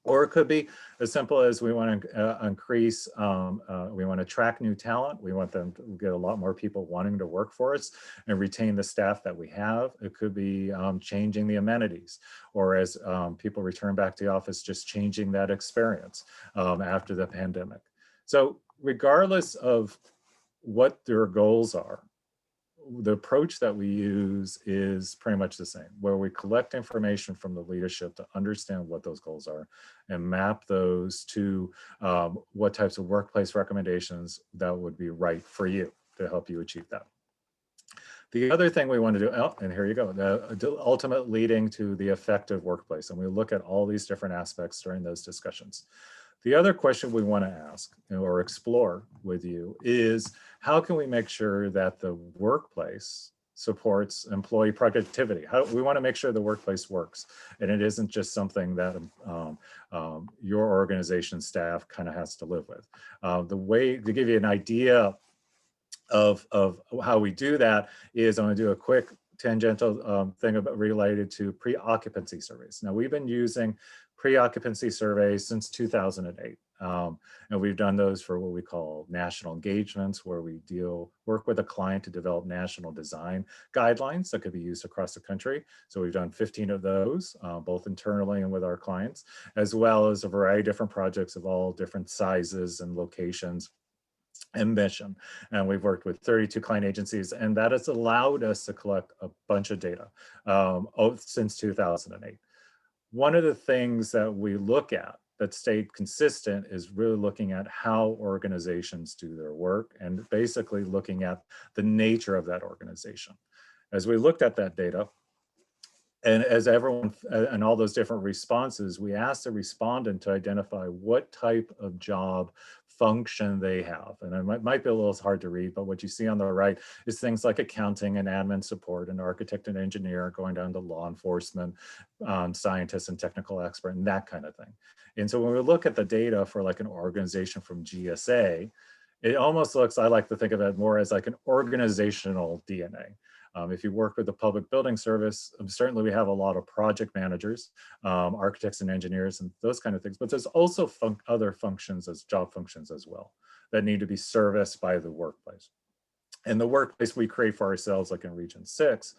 Or it could be as simple as we want to increase, we want to attract new talent. We want them to get a lot more people wanting to work for us and retain the staff that we have. It could be changing the amenities, or as people return back to the office, just changing that experience after the pandemic. So regardless of what their goals are, the approach that we use is pretty much the same, where we collect information from the leadership to understand what those goals are and map those to what types of workplace recommendations that would be right for you to help you achieve that. The other thing we want to do, and here you go, the ultimate leading to the effective workplace. And we look at all these different aspects during those discussions. The other question we want to ask or explore with you is, how can we make sure that the workplace supports employee productivity? We want to make sure the workplace works, and it isn't just something that your organization staff kind of has to live with. The way to give you an idea of how we do that is, I'm going to do a quick tangential thing related to pre-occupancy surveys. Now, we've been using pre-occupancy surveys since 2008. And we've done those for what we call national engagements, where we work with a client to develop national design guidelines that could be used across the country. So we've done 15 of those, both internally and with our clients, as well as a variety of different projects of all different sizes and locations and mission. And we've worked with 32 client agencies, and that has allowed us to collect a bunch of data since 2008. One of the things that we look at that stayed consistent is really looking at how organizations do their work and basically looking at the nature of that organization. As we looked at that data, and as everyone, and all those different responses, we asked the respondent to identify what type of job function they have. And it might be a little hard to read, but what you see on the right is things like accounting and admin support, and architect and engineer, going down to law enforcement, scientists and technical expert, and that kind of thing. And so when we look at the data for like an organization from GSA, it almost looks, I like to think of it more as like an organizational DNA. If you work with the public building service, certainly we have a lot of project managers, architects and engineers and those kind of things, but there's also other functions as job functions as well that need to be serviced by the workplace. And the workplace we create for ourselves, like in Region 6,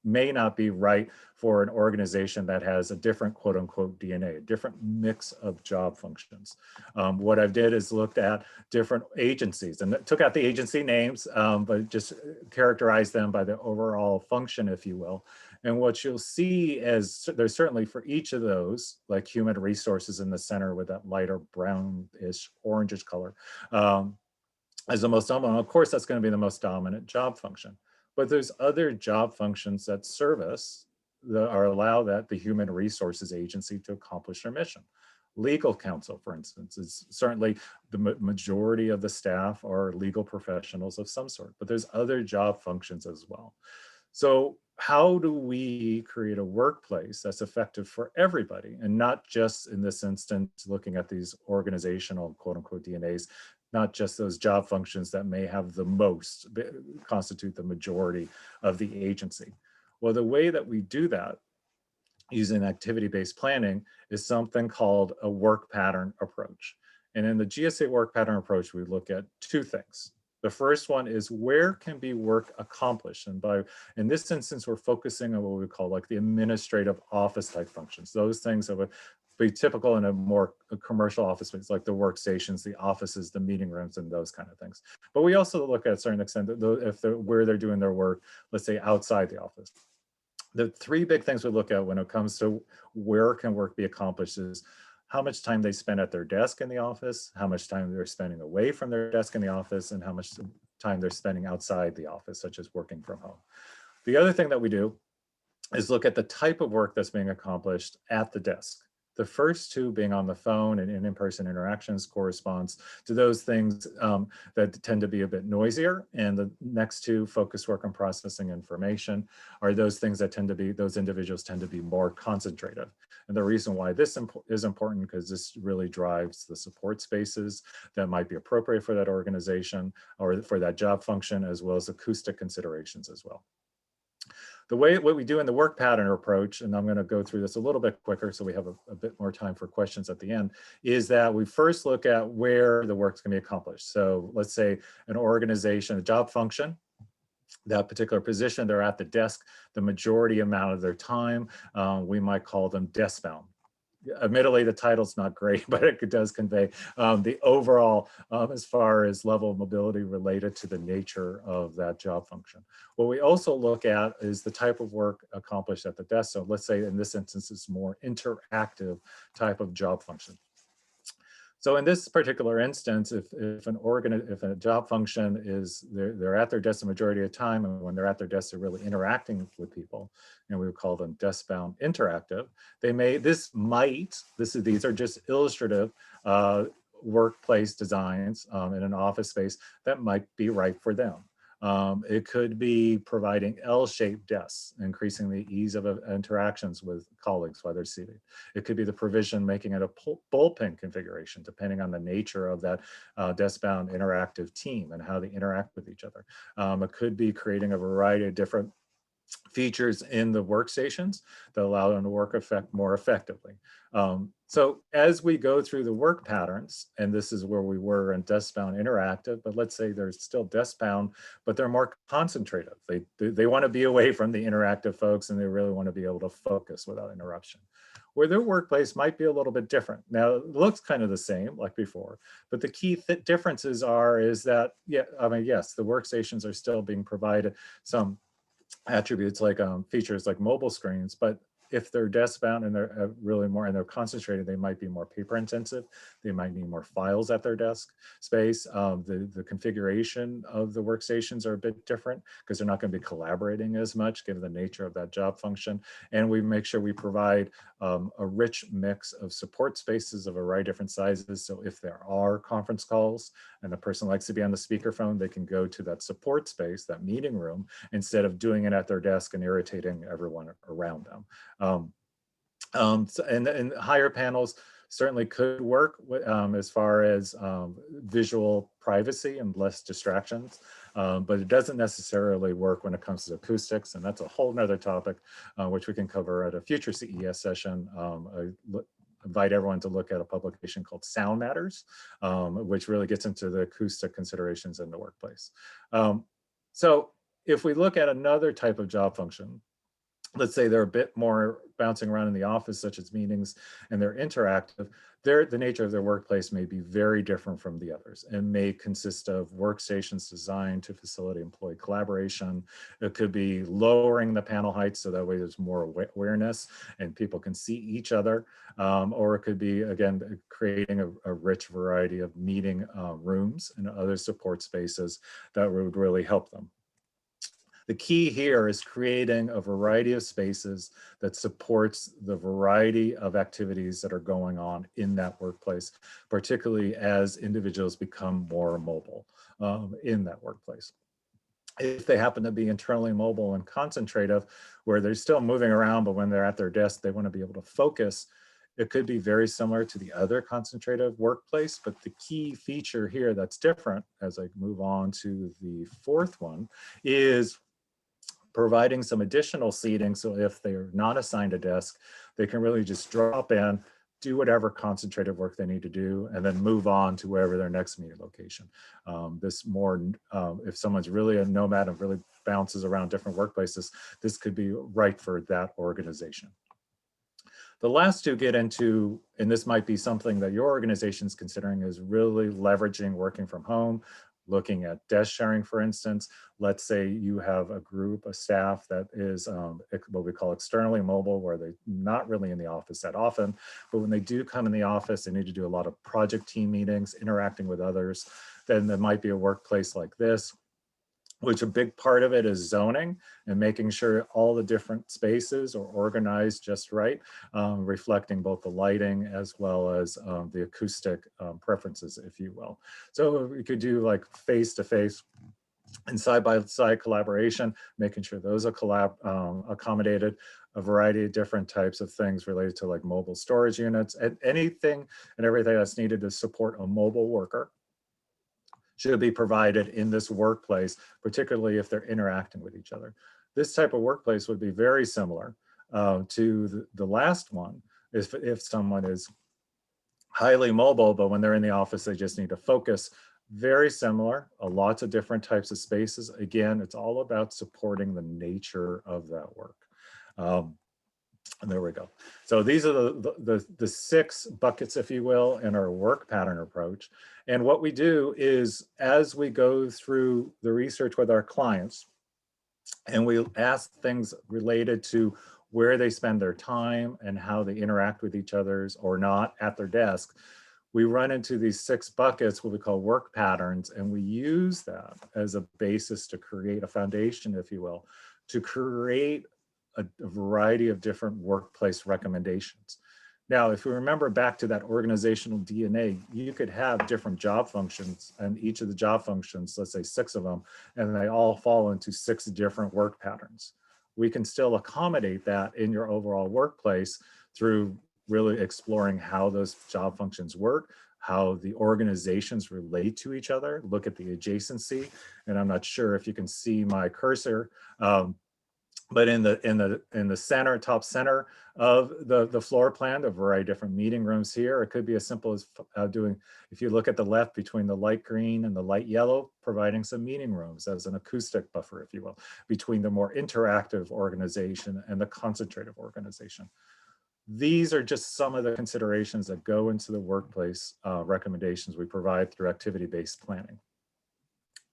may not be right for an organization that has a different quote unquote DNA, a different mix of job functions. What I've did is looked at different agencies and took out the agency names, but just characterized them by the overall function, if you will. And what you'll see is there's certainly for each of those, like human resources in the center with that lighter brownish, orangish color, as the most dominant. Of course, that's going to be the most dominant job function. But there's other job functions that service that allow that the human resources agency to accomplish their mission. Legal counsel, for instance, is certainly the majority of the staff are legal professionals of some sort, but there's other job functions as well. So how do we create a workplace that's effective for everybody, and not just in this instance, looking at these organizational quote unquote DNAs, not just those job functions that may have the most, constitute the majority of the agency? Well, the way that we do that using activity-based planning is something called a work pattern approach. And in the GSA work pattern approach, we look at two things. The first one is where can be work accomplished? And in this instance, we're focusing on what we call like the administrative office type functions, those things that would be typical in a more commercial office space, like the workstations, the offices, the meeting rooms, and those kind of things. But we also look at a certain extent where they're doing their work, let's say outside the office. The three big things we look at when it comes to where can work be accomplished is how much time they spend at their desk in the office, how much time they're spending away from their desk in the office, and how much time they're spending outside the office, such as working from home. The other thing that we do is look at the type of work that's being accomplished at the desk. The first two, being on the phone and in-person interactions, corresponds to those things that tend to be a bit noisier. And the next two, focus work and processing information, are those things that those individuals tend to be more concentrative. And the reason why this is important, because this really drives the support spaces that might be appropriate for that organization or for that job function, as well as acoustic considerations as well. What we do in the work pattern approach, and I'm going to go through this a little bit quicker so we have a bit more time for questions at the end, is that we first look at where the work's going to be accomplished. So let's say an organization, a job function, that particular position, they're at the desk the majority amount of their time. We might call them desk bound. Admittedly, the title's not great, but it does convey the overall, as far as level of mobility related to the nature of that job function. What we also look at is the type of work accomplished at the desk. So let's say in this instance, it's more interactive type of job function. So in this particular instance, if a job function is they're at their desk the majority of the time, and when they're at their desk, they're really interacting with people, and we would call them desk-bound interactive. These are just illustrative workplace designs in an office space that might be right for them. It could be providing L-shaped desks, increasing the ease of interactions with colleagues while they're seated. It could be the provision making it a bullpen configuration, depending on the nature of that desk-bound interactive team and how they interact with each other. It could be creating a variety of different features in the workstations that allow them to work more effectively. So as we go through the work patterns, and this is where we were in desk-bound interactive, but let's say they're still desk-bound, but they're more concentrative. They want to be away from the interactive folks, and they really want to be able to focus without interruption. Where their workplace might be a little bit different. Now, it looks kind of the same like before, but the key differences is that, yeah, I mean, yes, the workstations are still being provided some attributes like features like mobile screens, but if they're desk bound and they're really more and they're concentrated, they might be more paper intensive. They might need more files at their desk space. The configuration of the workstations are a bit different because they're not going to be collaborating as much given the nature of that job function. And we make sure we provide a rich mix of support spaces of a variety of different sizes. So if there are conference calls and the person likes to be on the speakerphone, they can go to that support space, that meeting room, instead of doing it at their desk and irritating everyone around them. And higher panels certainly could work as far as visual privacy and less distractions, but it doesn't necessarily work when it comes to acoustics, and that's a whole nother topic which we can cover at a future CES session. I invite everyone to look at a publication called Sound Matters, which really gets into the acoustic considerations in the workplace. So if we look at another type of job function, let's say they're a bit more bouncing around in the office, such as meetings, and they're interactive, the nature of their workplace may be very different from the others and may consist of workstations designed to facilitate employee collaboration. It could be lowering the panel height so that way there's more awareness and people can see each other. Or it could be, again, creating a rich variety of meeting rooms and other support spaces that would really help them. The key here is creating a variety of spaces that supports the variety of activities that are going on in that workplace, particularly as individuals become more mobile in that workplace. If they happen to be internally mobile and concentrative, where they're still moving around, but when they're at their desk, they want to be able to focus, it could be very similar to the other concentrative workplace, but the key feature here that's different as I move on to the fourth one is providing some additional seating. So if they're not assigned a desk, they can really just drop in, do whatever concentrated work they need to do, and then move on to wherever their next meeting location. If someone's really a nomad and really bounces around different workplaces, this could be right for that organization. The last two get into, and this might be something that your organization is considering, is really leveraging working from home, looking at desk sharing, for instance. Let's say you have a group of staff that is what we call externally mobile, where they're not really in the office that often, but when they do come in the office, they need to do a lot of project team meetings, interacting with others. Then there might be a workplace like this, which a big part of it is zoning and making sure all the different spaces are organized just right, reflecting both the lighting as well as the acoustic preferences, if you will. So we could do like face-to-face and side-by-side collaboration, making sure those are accommodated, a variety of different types of things related to like mobile storage units, and anything and everything that's needed to support a mobile worker should be provided in this workplace, particularly if they're interacting with each other. This type of workplace would be very similar to the last one, if someone is highly mobile, but when they're in the office, they just need to focus. Very similar, lots of different types of spaces. Again, it's all about supporting the nature of that work. And there we go. So these are the 6 buckets, if you will, in our work pattern approach. And what we do is, as we go through the research with our clients, and we ask things related to where they spend their time and how they interact with each other's or not at their desk, we run into these 6 buckets, what we call work patterns, and we use that as a basis to create a foundation, if you will, to create a variety of different workplace recommendations. Now, if we remember back to that organizational DNA, you could have different job functions, and each of the job functions, let's say 6 of them, and they all fall into 6 different work patterns. We can still accommodate that in your overall workplace through really exploring how those job functions work, how the organizations relate to each other, look at the adjacency. And I'm not sure if you can see my cursor, But in the center, top center of the floor plan, there are a variety of different meeting rooms here. It could be as simple as doing, if you look at the left between the light green and the light yellow, providing some meeting rooms as an acoustic buffer, if you will, between the more interactive organization and the concentrative organization. These are just some of the considerations that go into the workplace recommendations we provide through activity-based planning.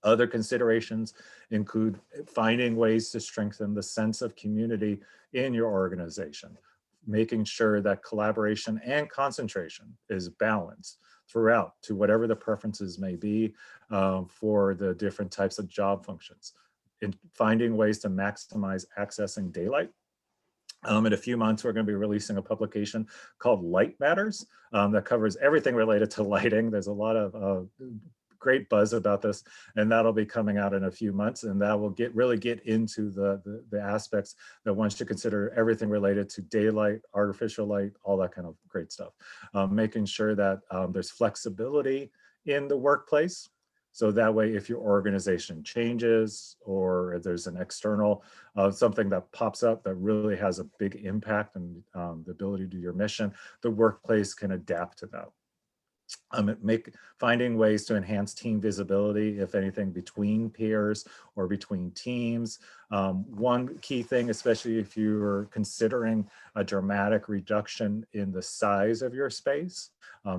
Other considerations include finding ways to strengthen the sense of community in your organization, making sure that collaboration and concentration is balanced throughout to whatever the preferences may be for the different types of job functions. In finding ways to maximize accessing daylight. In a few months, we're going to be releasing a publication called Light Matters that covers everything related to lighting. There's a lot of great buzz about this, and that'll be coming out in a few months, and that will really get into the aspects that one should consider, everything related to daylight, artificial light, all that kind of great stuff. Making sure that there's flexibility in the workplace. So that way, if your organization changes or if there's an external, something that pops up that really has a big impact on the ability to do your mission, the workplace can adapt to that. Finding ways to enhance team visibility, if anything, between peers or between teams. One key thing, especially if you're considering a dramatic reduction in the size of your space,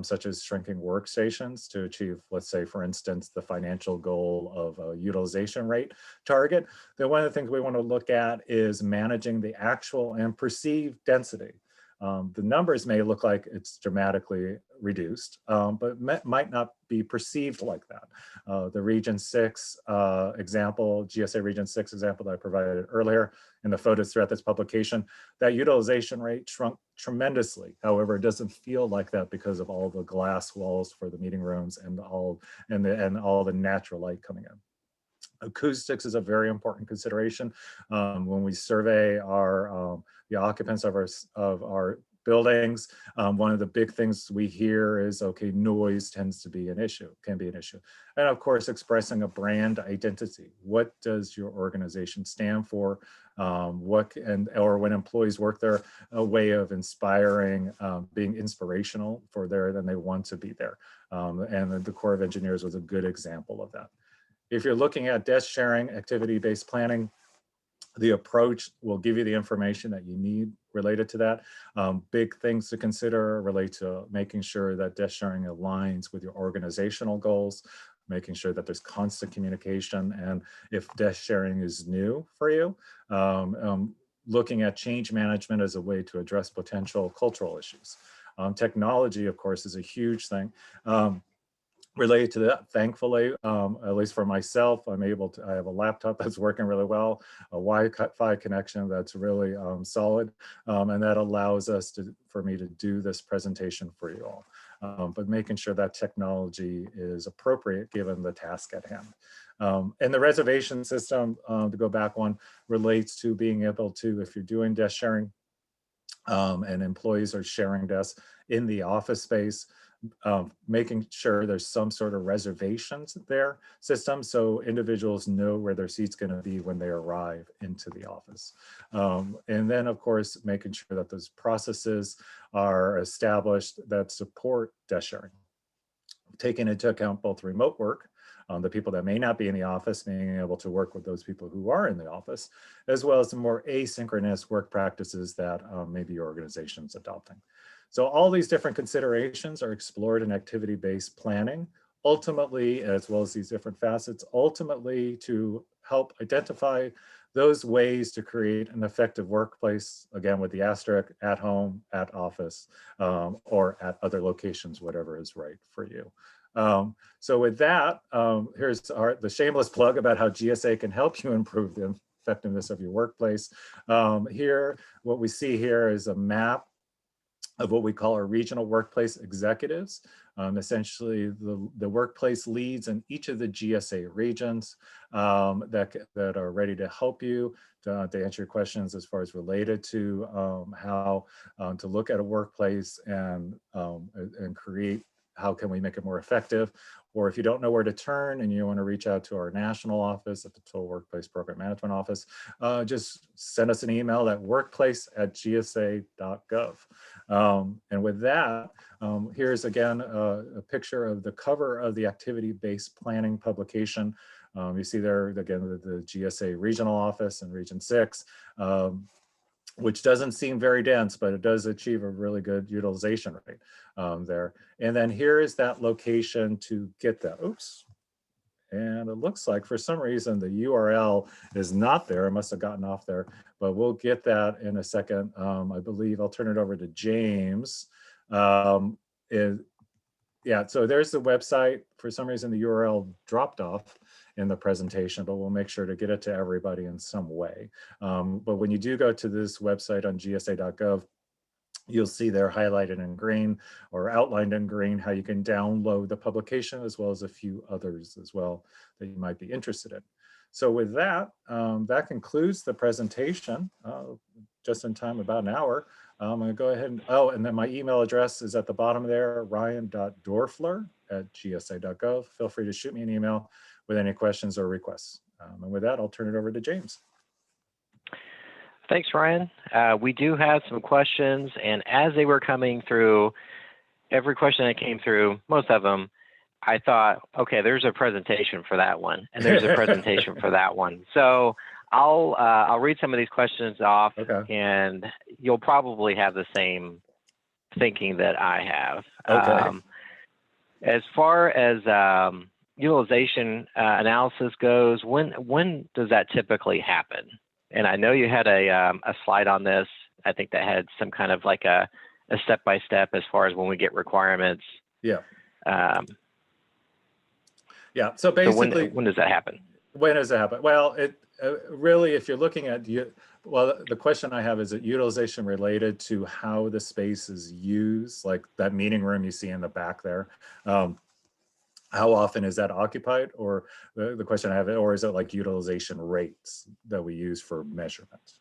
such as shrinking workstations to achieve, let's say, for instance, the financial goal of a utilization rate target, then one of the things we want to look at is managing the actual and perceived density. The numbers may look like it's dramatically reduced, but might not be perceived like that. The Region 6 example, GSA Region 6 example that I provided earlier in the photos throughout this publication, that utilization rate shrunk tremendously. However, it doesn't feel like that because of all the glass walls for the meeting rooms and all the natural light coming in. Acoustics is a very important consideration when we survey the occupants of our buildings. One of the big things we hear is, okay, noise tends to be an issue, can be an issue. And of course, expressing a brand identity. What does your organization stand for? Or when employees work there, a way of inspiring, being inspirational for there, then they want to be there. And the Corps of Engineers was a good example of that. If you're looking at desk sharing, activity-based planning, the approach will give you the information that you need related to that. Big things to consider relate to making sure that desk sharing aligns with your organizational goals, making sure that there's constant communication, and if desk sharing is new for you, looking at change management as a way to address potential cultural issues. Technology, of course, is a huge thing. Related to that, thankfully, at least for myself, I have a laptop that's working really well, a Wi-Fi connection that's really solid, and that allows for me to do this presentation for you all. But making sure that technology is appropriate given the task at hand. And the reservation system, to go back one, relates to being able to, if you're doing desk sharing and employees are sharing desks in the office space, making sure there's some sort of reservations there system so individuals know where their seat's going to be when they arrive into the office. And then, of course, making sure that those processes are established that support desk sharing, taking into account both remote work, the people that may not be in the office, being able to work with those people who are in the office, as well as the more asynchronous work practices that maybe your organization's adopting. So all these different considerations are explored in activity-based planning, ultimately, as well as these different facets, ultimately to help identify those ways to create an effective workplace, again, with the asterisk, at home, at office, or at other locations, whatever is right for you. So with that, here's the shameless plug about how GSA can help you improve the effectiveness of your workplace. Here, what we see here is a map of what we call our regional workplace executives, essentially the workplace leads in each of the GSA regions that are ready to help you to answer your questions as far as related to how to look at a workplace and create how can we make it more effective? Or if you don't know where to turn and you want to reach out to our national office at the Total Workplace Program Management Office, just send us an email at workplace@gsa.gov. And with that, here's again a picture of the cover of the activity-based planning publication. You see there, again, the GSA regional office in Region 6, which doesn't seem very dense, but it does achieve a really good utilization rate there. And then here is that location to get that. Oops. And it looks like for some reason the URL is not there. I must have gotten off there, but we'll get that in a second. I believe I'll turn it over to James. Yeah, so there's the website. For some reason, the URL dropped off in the presentation, but we'll make sure to get it to everybody in some way. But when you do go to this website on gsa.gov, you'll see there highlighted in green or outlined in green how you can download the publication, as well as a few others as well that you might be interested in. So with that, that concludes the presentation, just in time, about an hour. I'm going to go ahead and, and then my email address is at the bottom there, ryan.dorfler@gsa.gov. Feel free to shoot me an email with any questions or requests. And with that, I'll turn it over to James. Thanks, Ryan. We do have some questions, and as they were coming through, every question that came through, most of them, I thought, okay, there's a presentation for that one, and there's a presentation for that one. So I'll read some of these questions off, okay, and you'll probably have the same thinking that I have. Okay. As far as utilization analysis goes, when does that typically happen? And I know you had a slide on this. I think that had some kind of like a step-by-step as far as when we get requirements. Yeah. Yeah. So basically, when does that happen? When does it happen? Well, it really, if you're looking at well, the question I have, is it utilization related to how the space is used, like that meeting room you see in the back there? How often is that occupied? Or the question I have, or is it like utilization rates that we use for measurements?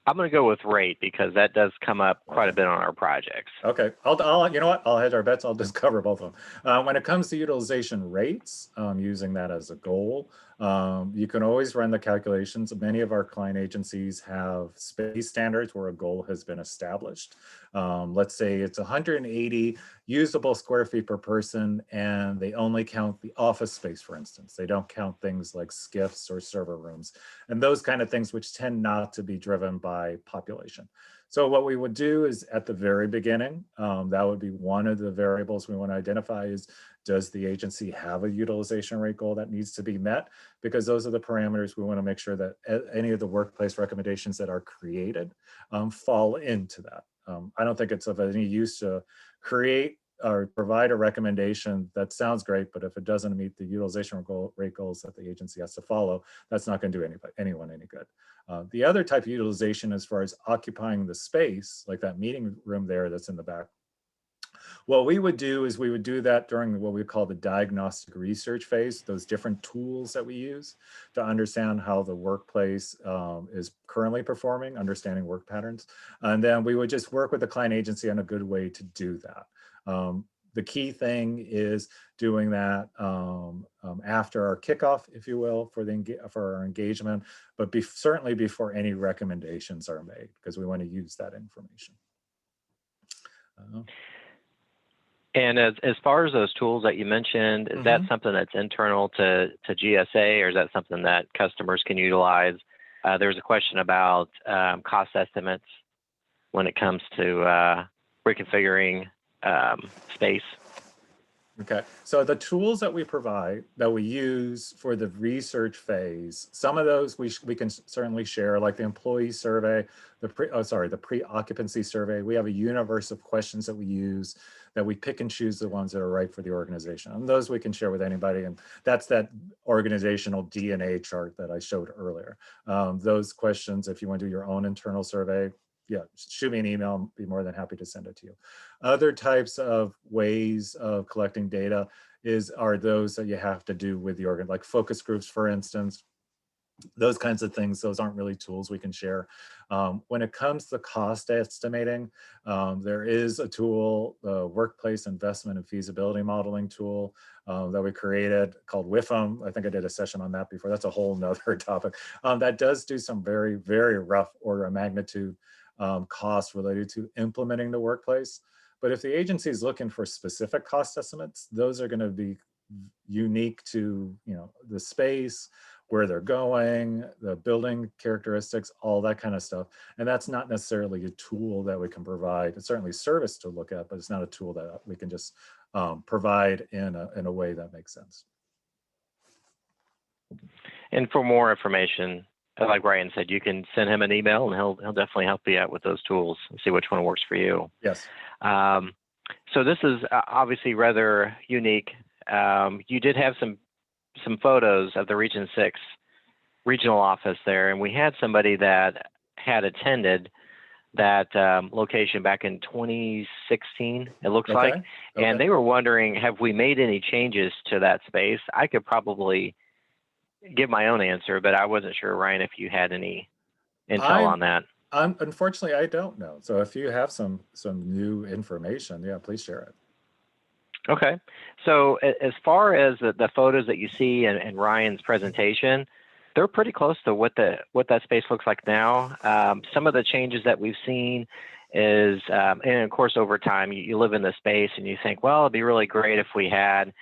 I'm going to go with rate because that does come up quite a bit on our projects. Okay, I'll you know what? I'll hedge our bets. I'll just cover both of them. When it comes to utilization rates, using that as a goal, you can always run the calculations. Many of our client agencies have space standards where a goal has been established. Let's say it's 180 usable square feet per person, and they only count the office space, for instance. They don't count things like SCIFs or server rooms and those kind of things, which tend not to be driven by population. So what we would do is at the very beginning, that would be one of the variables we want to identify is, does the agency have a utilization rate goal that needs to be met? Because those are the parameters we want to make sure that any of the workplace recommendations that are created fall into that. I don't think it's of any use to create or provide a recommendation that sounds great, but if it doesn't meet the utilization rate goals that the agency has to follow, that's not going to do anyone any good. The other type of utilization, as far as occupying the space, like that meeting room there that's in the back, what we would do is we would do that during what we call the diagnostic research phase, those different tools that we use to understand how the workplace is currently performing, understanding work patterns. And then we would just work with the client agency on a good way to do that. The key thing is doing that after our kickoff, if you will, for our engagement, but certainly before any recommendations are made, because we want to use that information. And as far as those tools that you mentioned, is that something that's internal to GSA, or is that something that customers can utilize? There's a question about cost estimates when it comes to reconfiguring space. Okay, so the tools that we provide, that we use for the research phase, some of those we can certainly share, like the employee survey, the pre-occupancy survey. We have a universe of questions that we use, that we pick and choose the ones that are right for the organization. And those we can share with anybody. And that's that organizational DNA chart that I showed earlier. Those questions, if you want to do your own internal survey, yeah, shoot me an email. I'll be more than happy to send it to you. Other types of ways of collecting data are those that you have to do with the organ, like focus groups, for instance. Those kinds of things, those aren't really tools we can share. When it comes to cost estimating, there is a tool, the Workplace Investment and Feasibility Modeling tool that we created called WIFM. I think I did a session on that before. That's a whole nother topic. That does do some very, very rough order of magnitude costs related to implementing the workplace. But if the agency is looking for specific cost estimates, those are going to be unique to the space, where they're going, the building characteristics, all that kind of stuff. And that's not necessarily a tool that we can provide. It's certainly service to look at, but it's not a tool that we can just provide in a way that makes sense. And for more information, like Ryan said, you can send him an email and he'll definitely help you out with those tools and see which one works for you. Yes. So this is obviously rather unique. You did have some photos of the Region 6 regional office there, and we had somebody that had attended that location back in 2016, it looks like, and they were wondering, have we made any changes to that space? I could probably give my own answer, but I wasn't sure, Ryan, if you had any intel on that. Unfortunately, I don't know. So if you have some new information, yeah, please share it. Okay. So as far as the photos that you see in Ryan's presentation, they're pretty close to what that space looks like now. Some of the changes that we've seen is, and of course, over time, you live in the space and you think, well, it'd be really great if we had,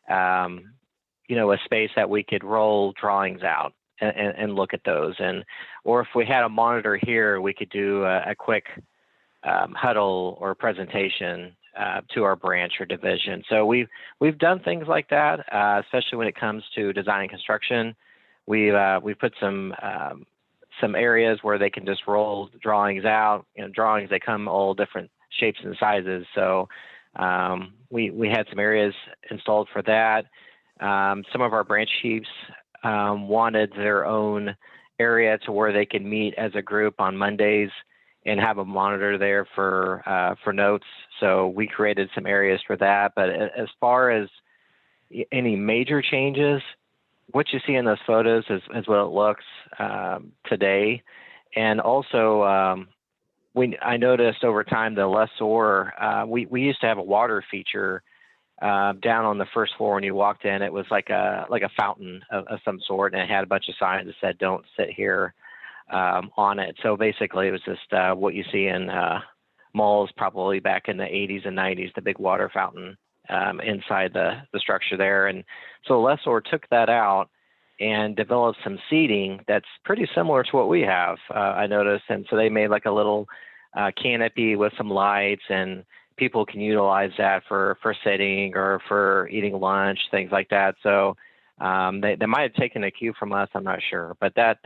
a space that we could roll drawings out and look at those. Or if we had a monitor here, we could do a quick huddle or presentation to our branch or division. So we've done things like that, especially when it comes to design and construction. We've put some areas where they can just roll drawings out. Drawings, they come all different shapes and sizes. So we had some areas installed for that. Some of our branch chiefs wanted their own area to where they could meet as a group on Mondays and have a monitor there for notes. So we created some areas for that. But as far as any major changes, what you see in those photos is what it looks today. And also, I noticed over time the lessor, we used to have a water feature down on the first floor. When you walked in, it was like a fountain of some sort, and it had a bunch of signs that said "Don't sit here" on it. So basically, it was just what you see in malls, probably back in the 80s and 90s, the big water fountain inside the structure there. And so lessor took that out and developed some seating that's pretty similar to what we have, I noticed. And so they made like a little canopy with some lights, and people can utilize that for sitting or for eating lunch, things like that. So they might have taken a cue from us, I'm not sure. But that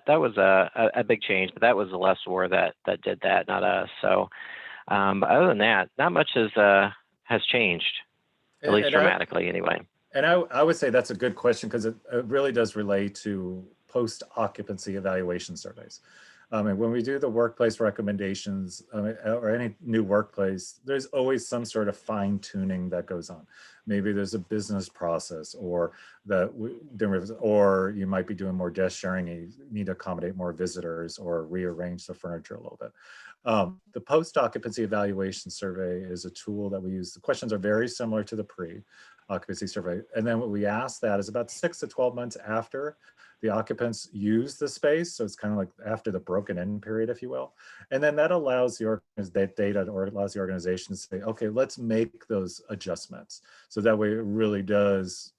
was a big change, but that was the lessor that did that, not us. So but other than that, not much has changed, at least dramatically anyway. And I would say that's a good question, because it really does relate to post-occupancy evaluation surveys. And when we do the workplace recommendations, or any new workplace, there's always some sort of fine tuning that goes on. Maybe there's a business process, or you might be doing more desk sharing and you need to accommodate more visitors or rearrange the furniture a little bit. The post-occupancy evaluation survey is a tool that we use. The questions are very similar to the pre-occupancy survey. And then what we ask that is about 6 to 12 months after the occupants use the space. So it's kind of like after the broken in period, if you will. And then that allows the organization to say, okay, let's make those adjustments. So that way it really does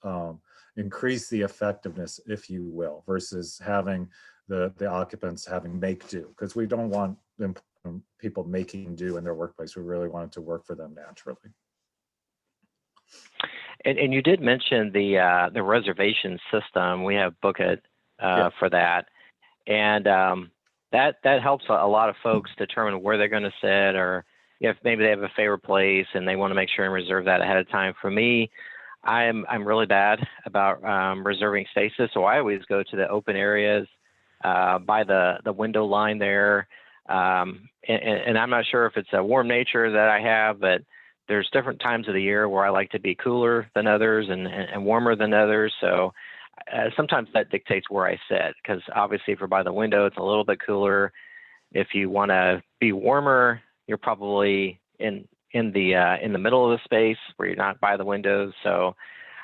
increase the effectiveness, if you will, versus having the occupants having make do, because we don't want people making do in their workplace. We really want it to work for them naturally. And you did mention the reservation system. We have Book It for that, and that helps a lot of folks determine where they're going to sit, or if maybe they have a favorite place and they want to make sure and reserve that ahead of time. For me, I'm really bad about reserving spaces, so I always go to the open areas by the window line there. And I'm not sure if it's a warm nature that I have, but there's different times of the year where I like to be cooler than others and warmer than others. So sometimes that dictates where I sit, because obviously if you're by the window, it's a little bit cooler. If you want to be warmer, you're probably in the middle of the space where you're not by the windows. So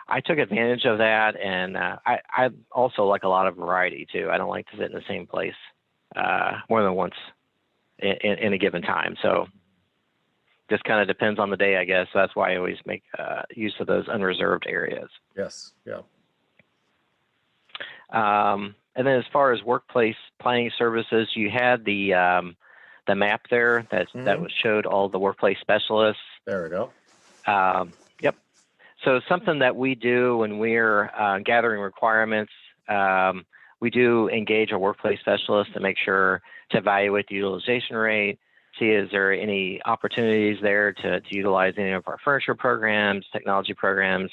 I took advantage of that, and I also like a lot of variety too. I don't like to sit in the same place more than once in a given time. So just kind of depends on the day, I guess. So that's why I always make use of those unreserved areas. Yes. Yeah. And then as far as workplace planning services, you had the map there that showed all the workplace specialists. There we go. Yep. So something that we do when we're gathering requirements, we do engage a workplace specialist to make sure to evaluate the utilization rate, see is there any opportunities there to utilize any of our furniture programs, technology programs,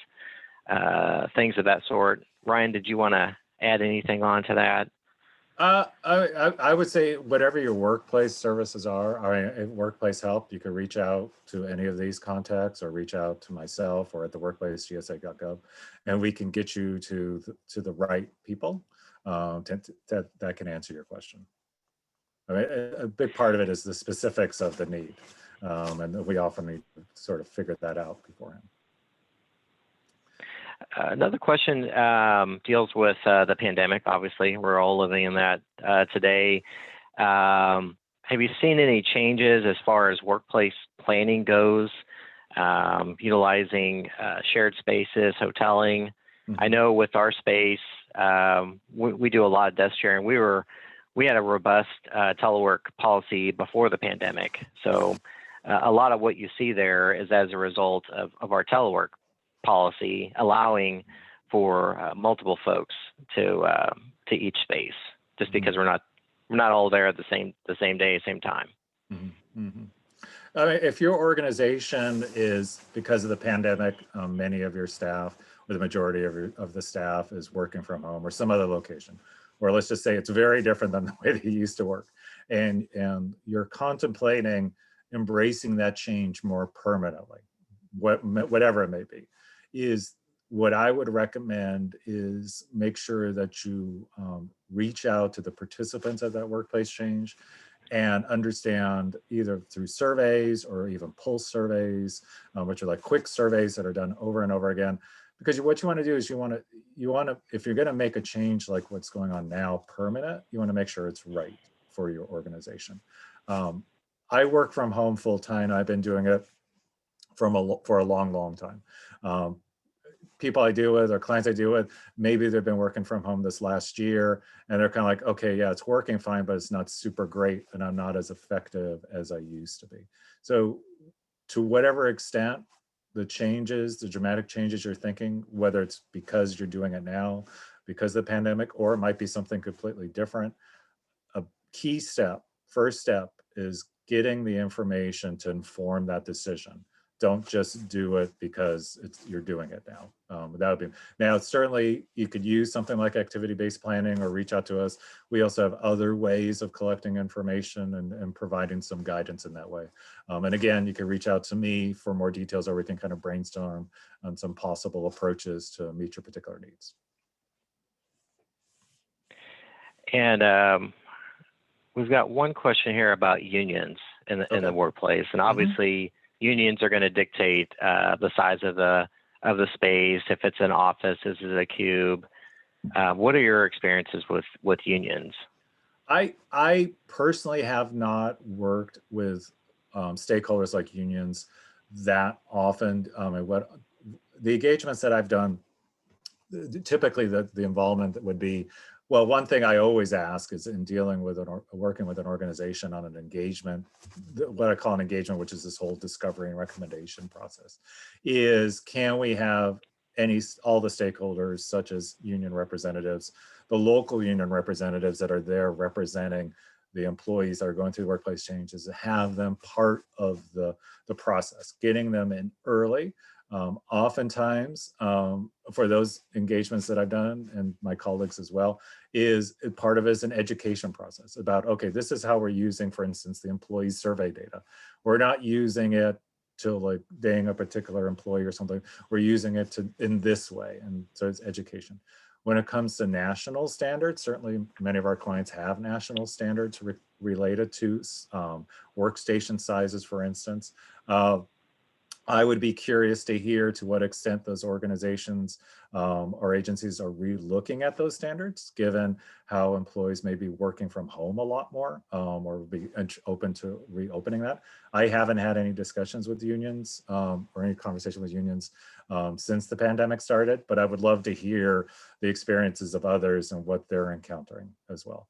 things of that sort. Ryan, did you want to add anything on to that? I would say whatever your workplace services are, workplace help, you can reach out to any of these contacts or reach out to myself or at the workplace.gsa.gov, and we can get you to the right people that can answer your question. I mean, a big part of it is the specifics of the need, and we often need to sort of figure that out beforehand. Another question deals with the pandemic. Obviously, we're all living in that today. Have you seen any changes as far as workplace planning goes, utilizing shared spaces, hoteling? I know with our space, we do a lot of desk sharing. We had a robust telework policy before the pandemic. So a lot of what you see there is as a result of our telework policy, allowing for multiple folks to each space, just because we're not all there at the same day, same time. I mean, if your organization is, because of the pandemic, many of your staff, or the majority of the staff, is working from home or some other location, or let's just say it's very different than the way they used to work, and you're contemplating embracing that change more permanently, whatever it may be, is what I would recommend is make sure that you reach out to the participants of that workplace change and understand, either through surveys or even pulse surveys, which are like quick surveys that are done over and over again. Because what you want to do is you want to, if you're going to make a change like what's going on now permanent, you want to make sure it's right for your organization. I work from home full time. I've been doing it for a long time. People I deal with or clients I deal with, maybe they've been working from home this last year and they're kind of like, okay, yeah, it's working fine, but it's not super great and I'm not as effective as I used to be. So to whatever extent the dramatic changes you're thinking, whether it's because you're doing it now, because of the pandemic, or it might be something completely different, a key step, first step, is getting the information to inform that decision. Don't just do it because you're doing it now. That would be, now certainly you could use something like activity-based planning or reach out to us. We also have other ways of collecting information and providing some guidance in that way. And again, you can reach out to me for more details, or we can kind of brainstorm on some possible approaches to meet your particular needs. And we've got one question here about unions in the workplace, and obviously unions are going to dictate the size of the space. If it's an office, is it a cube? What are your experiences with unions? I personally have not worked with stakeholders like unions that often. And what the engagements that I've done, typically the involvement that would be, well, one thing I always ask is, in dealing with working with an organization on an engagement, what I call an engagement, which is this whole discovery and recommendation process, is can we have all the stakeholders, such as union representatives, the local union representatives that are there representing the employees that are going through workplace changes, have them part of the process, getting them in early. Oftentimes, for those engagements that I've done, and my colleagues as well, is part of it is an education process about, okay, this is how we're using, for instance, the employee survey data. We're not using it to like dang a particular employee or something. We're using it in this way, and so it's education. When it comes to national standards, certainly many of our clients have national standards related to workstation sizes, for instance. I would be curious to hear to what extent those organizations or agencies are re-looking at those standards, given how employees may be working from home a lot more, or be open to reopening that. I haven't had any discussions with unions or any conversation with unions since the pandemic started, but I would love to hear the experiences of others and what they're encountering as well.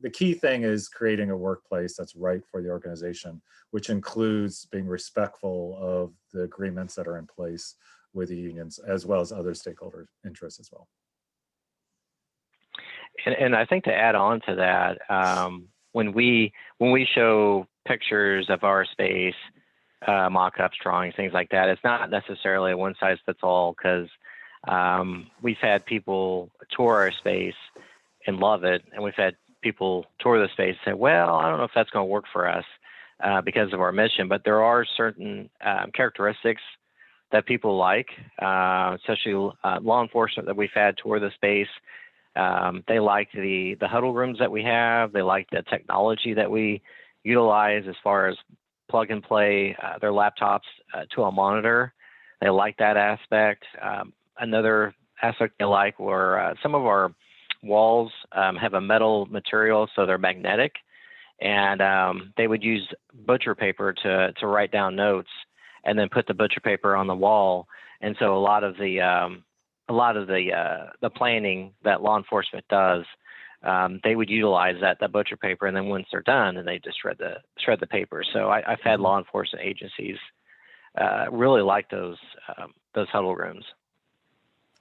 The key thing is creating a workplace that's right for the organization, which includes being respectful of the agreements that are in place with the unions, as well as other stakeholder interests as well. And I think to add on to that, when we show pictures of our space, mock-ups, drawings, things like that, it's not necessarily a one size fits all, because we've had people tour our space and love it, and we've had people tour the space and say, well, I don't know if that's going to work for us because of our mission. But there are certain characteristics that people like, especially law enforcement that we've had tour the space. They like the huddle rooms that we have. They like the technology that we utilize as far as plug and play their laptops to a monitor. They like that aspect. Another aspect they like were some of our walls have a metal material, so they're magnetic, and they would use butcher paper to write down notes, and then put the butcher paper on the wall. And so a lot of the planning that law enforcement does, they would utilize that butcher paper, and then once they're done, and they just shred the paper. So I've had law enforcement agencies really like those huddle rooms.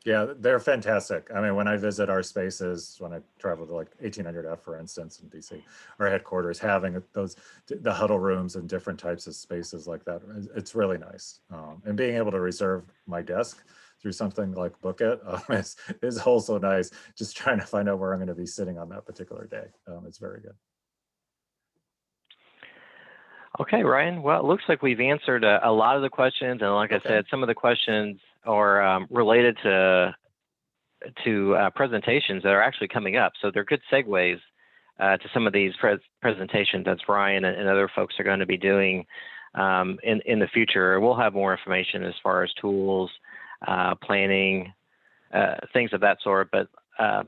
Yeah, they're fantastic. I mean, when I visit our spaces, when I travel to like 1800F, for instance, in DC, our headquarters, having the huddle rooms and different types of spaces like that, it's really nice. And being able to reserve my desk through something like Book It is also nice. Just trying to find out where I'm going to be sitting on that particular day. It's very good. Okay, Ryan. Well, it looks like we've answered a lot of the questions, and like I said, some of the questions are related to presentations that are actually coming up. So they're good segues to some of these presentations that Ryan and other folks are going to be doing in the future. We'll have more information as far as tools, planning, things of that sort. But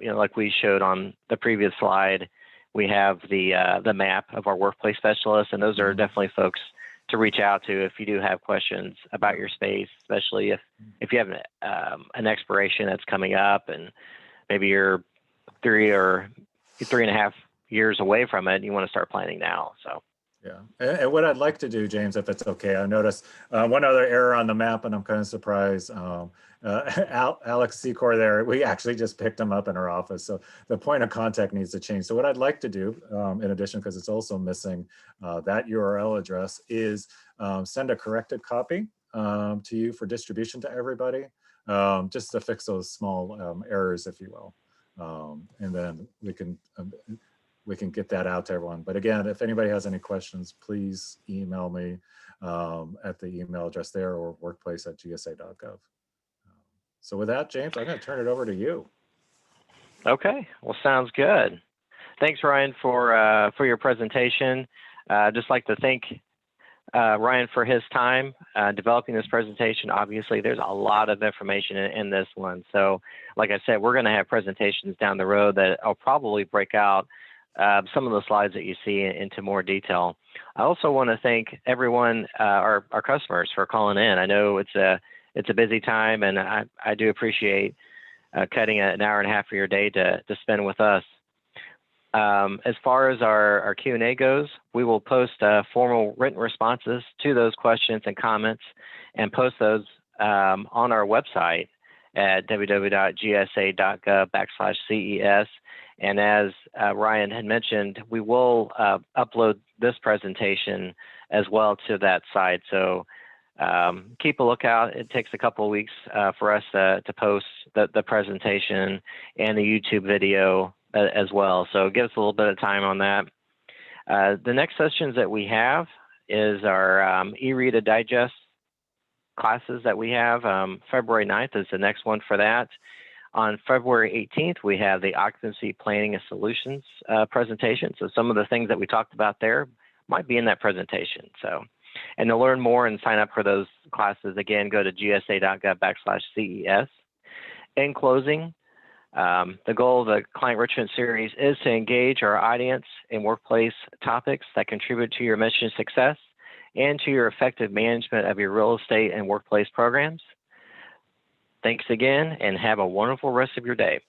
like we showed on the previous slide, we have the map of our workplace specialists, and those are definitely folks to reach out to if you do have questions about your space, especially if you have an expiration that's coming up, and maybe you're 3.5 years away from it, and you want to start planning now. So. Yeah, and what I'd like to do, James, if it's okay, I noticed one other error on the map, and I'm kind of surprised. Alex Secor there, we actually just picked him up in our office, so the point of contact needs to change. So what I'd like to do, in addition, because it's also missing that URL address, is send a corrected copy to you for distribution to everybody, just to fix those small errors, if you will, and then we can get that out to everyone. But again, if anybody has any questions, please email me at the email address there, or workplace@gsa.gov. So with that, James, I'm going to turn it over to you. Okay, well, sounds good. Thanks, Ryan, for your presentation. Just like to thank Ryan for his time developing this presentation. Obviously, there's a lot of information in this one. So like I said, we're going to have presentations down the road that I'll probably break out some of the slides that you see into more detail. I also want to thank everyone, our customers, for calling in. I know it's a busy time, and I do appreciate cutting an hour and a half of your day to spend with us. As far as our Q&A goes, we will post formal written responses to those questions and comments, and post those on our website at www.gsa.gov/CES. And as Ryan had mentioned, we will upload this presentation as well to that site. So keep a lookout. It takes a couple of weeks for us to post the presentation and the YouTube video as well. So give us a little bit of time on that. The next sessions that we have is our e-Reader Digest classes that we have. February 9th is the next one for that. On February 18th, we have the Occupancy Planning and Solutions presentation. So some of the things that we talked about there might be in that presentation. And to learn more and sign up for those classes, again, go to gsa.gov/CES. In closing, the goal of the Client Enrichment Series is to engage our audience in workplace topics that contribute to your mission success and to your effective management of your real estate and workplace programs. Thanks again, and have a wonderful rest of your day.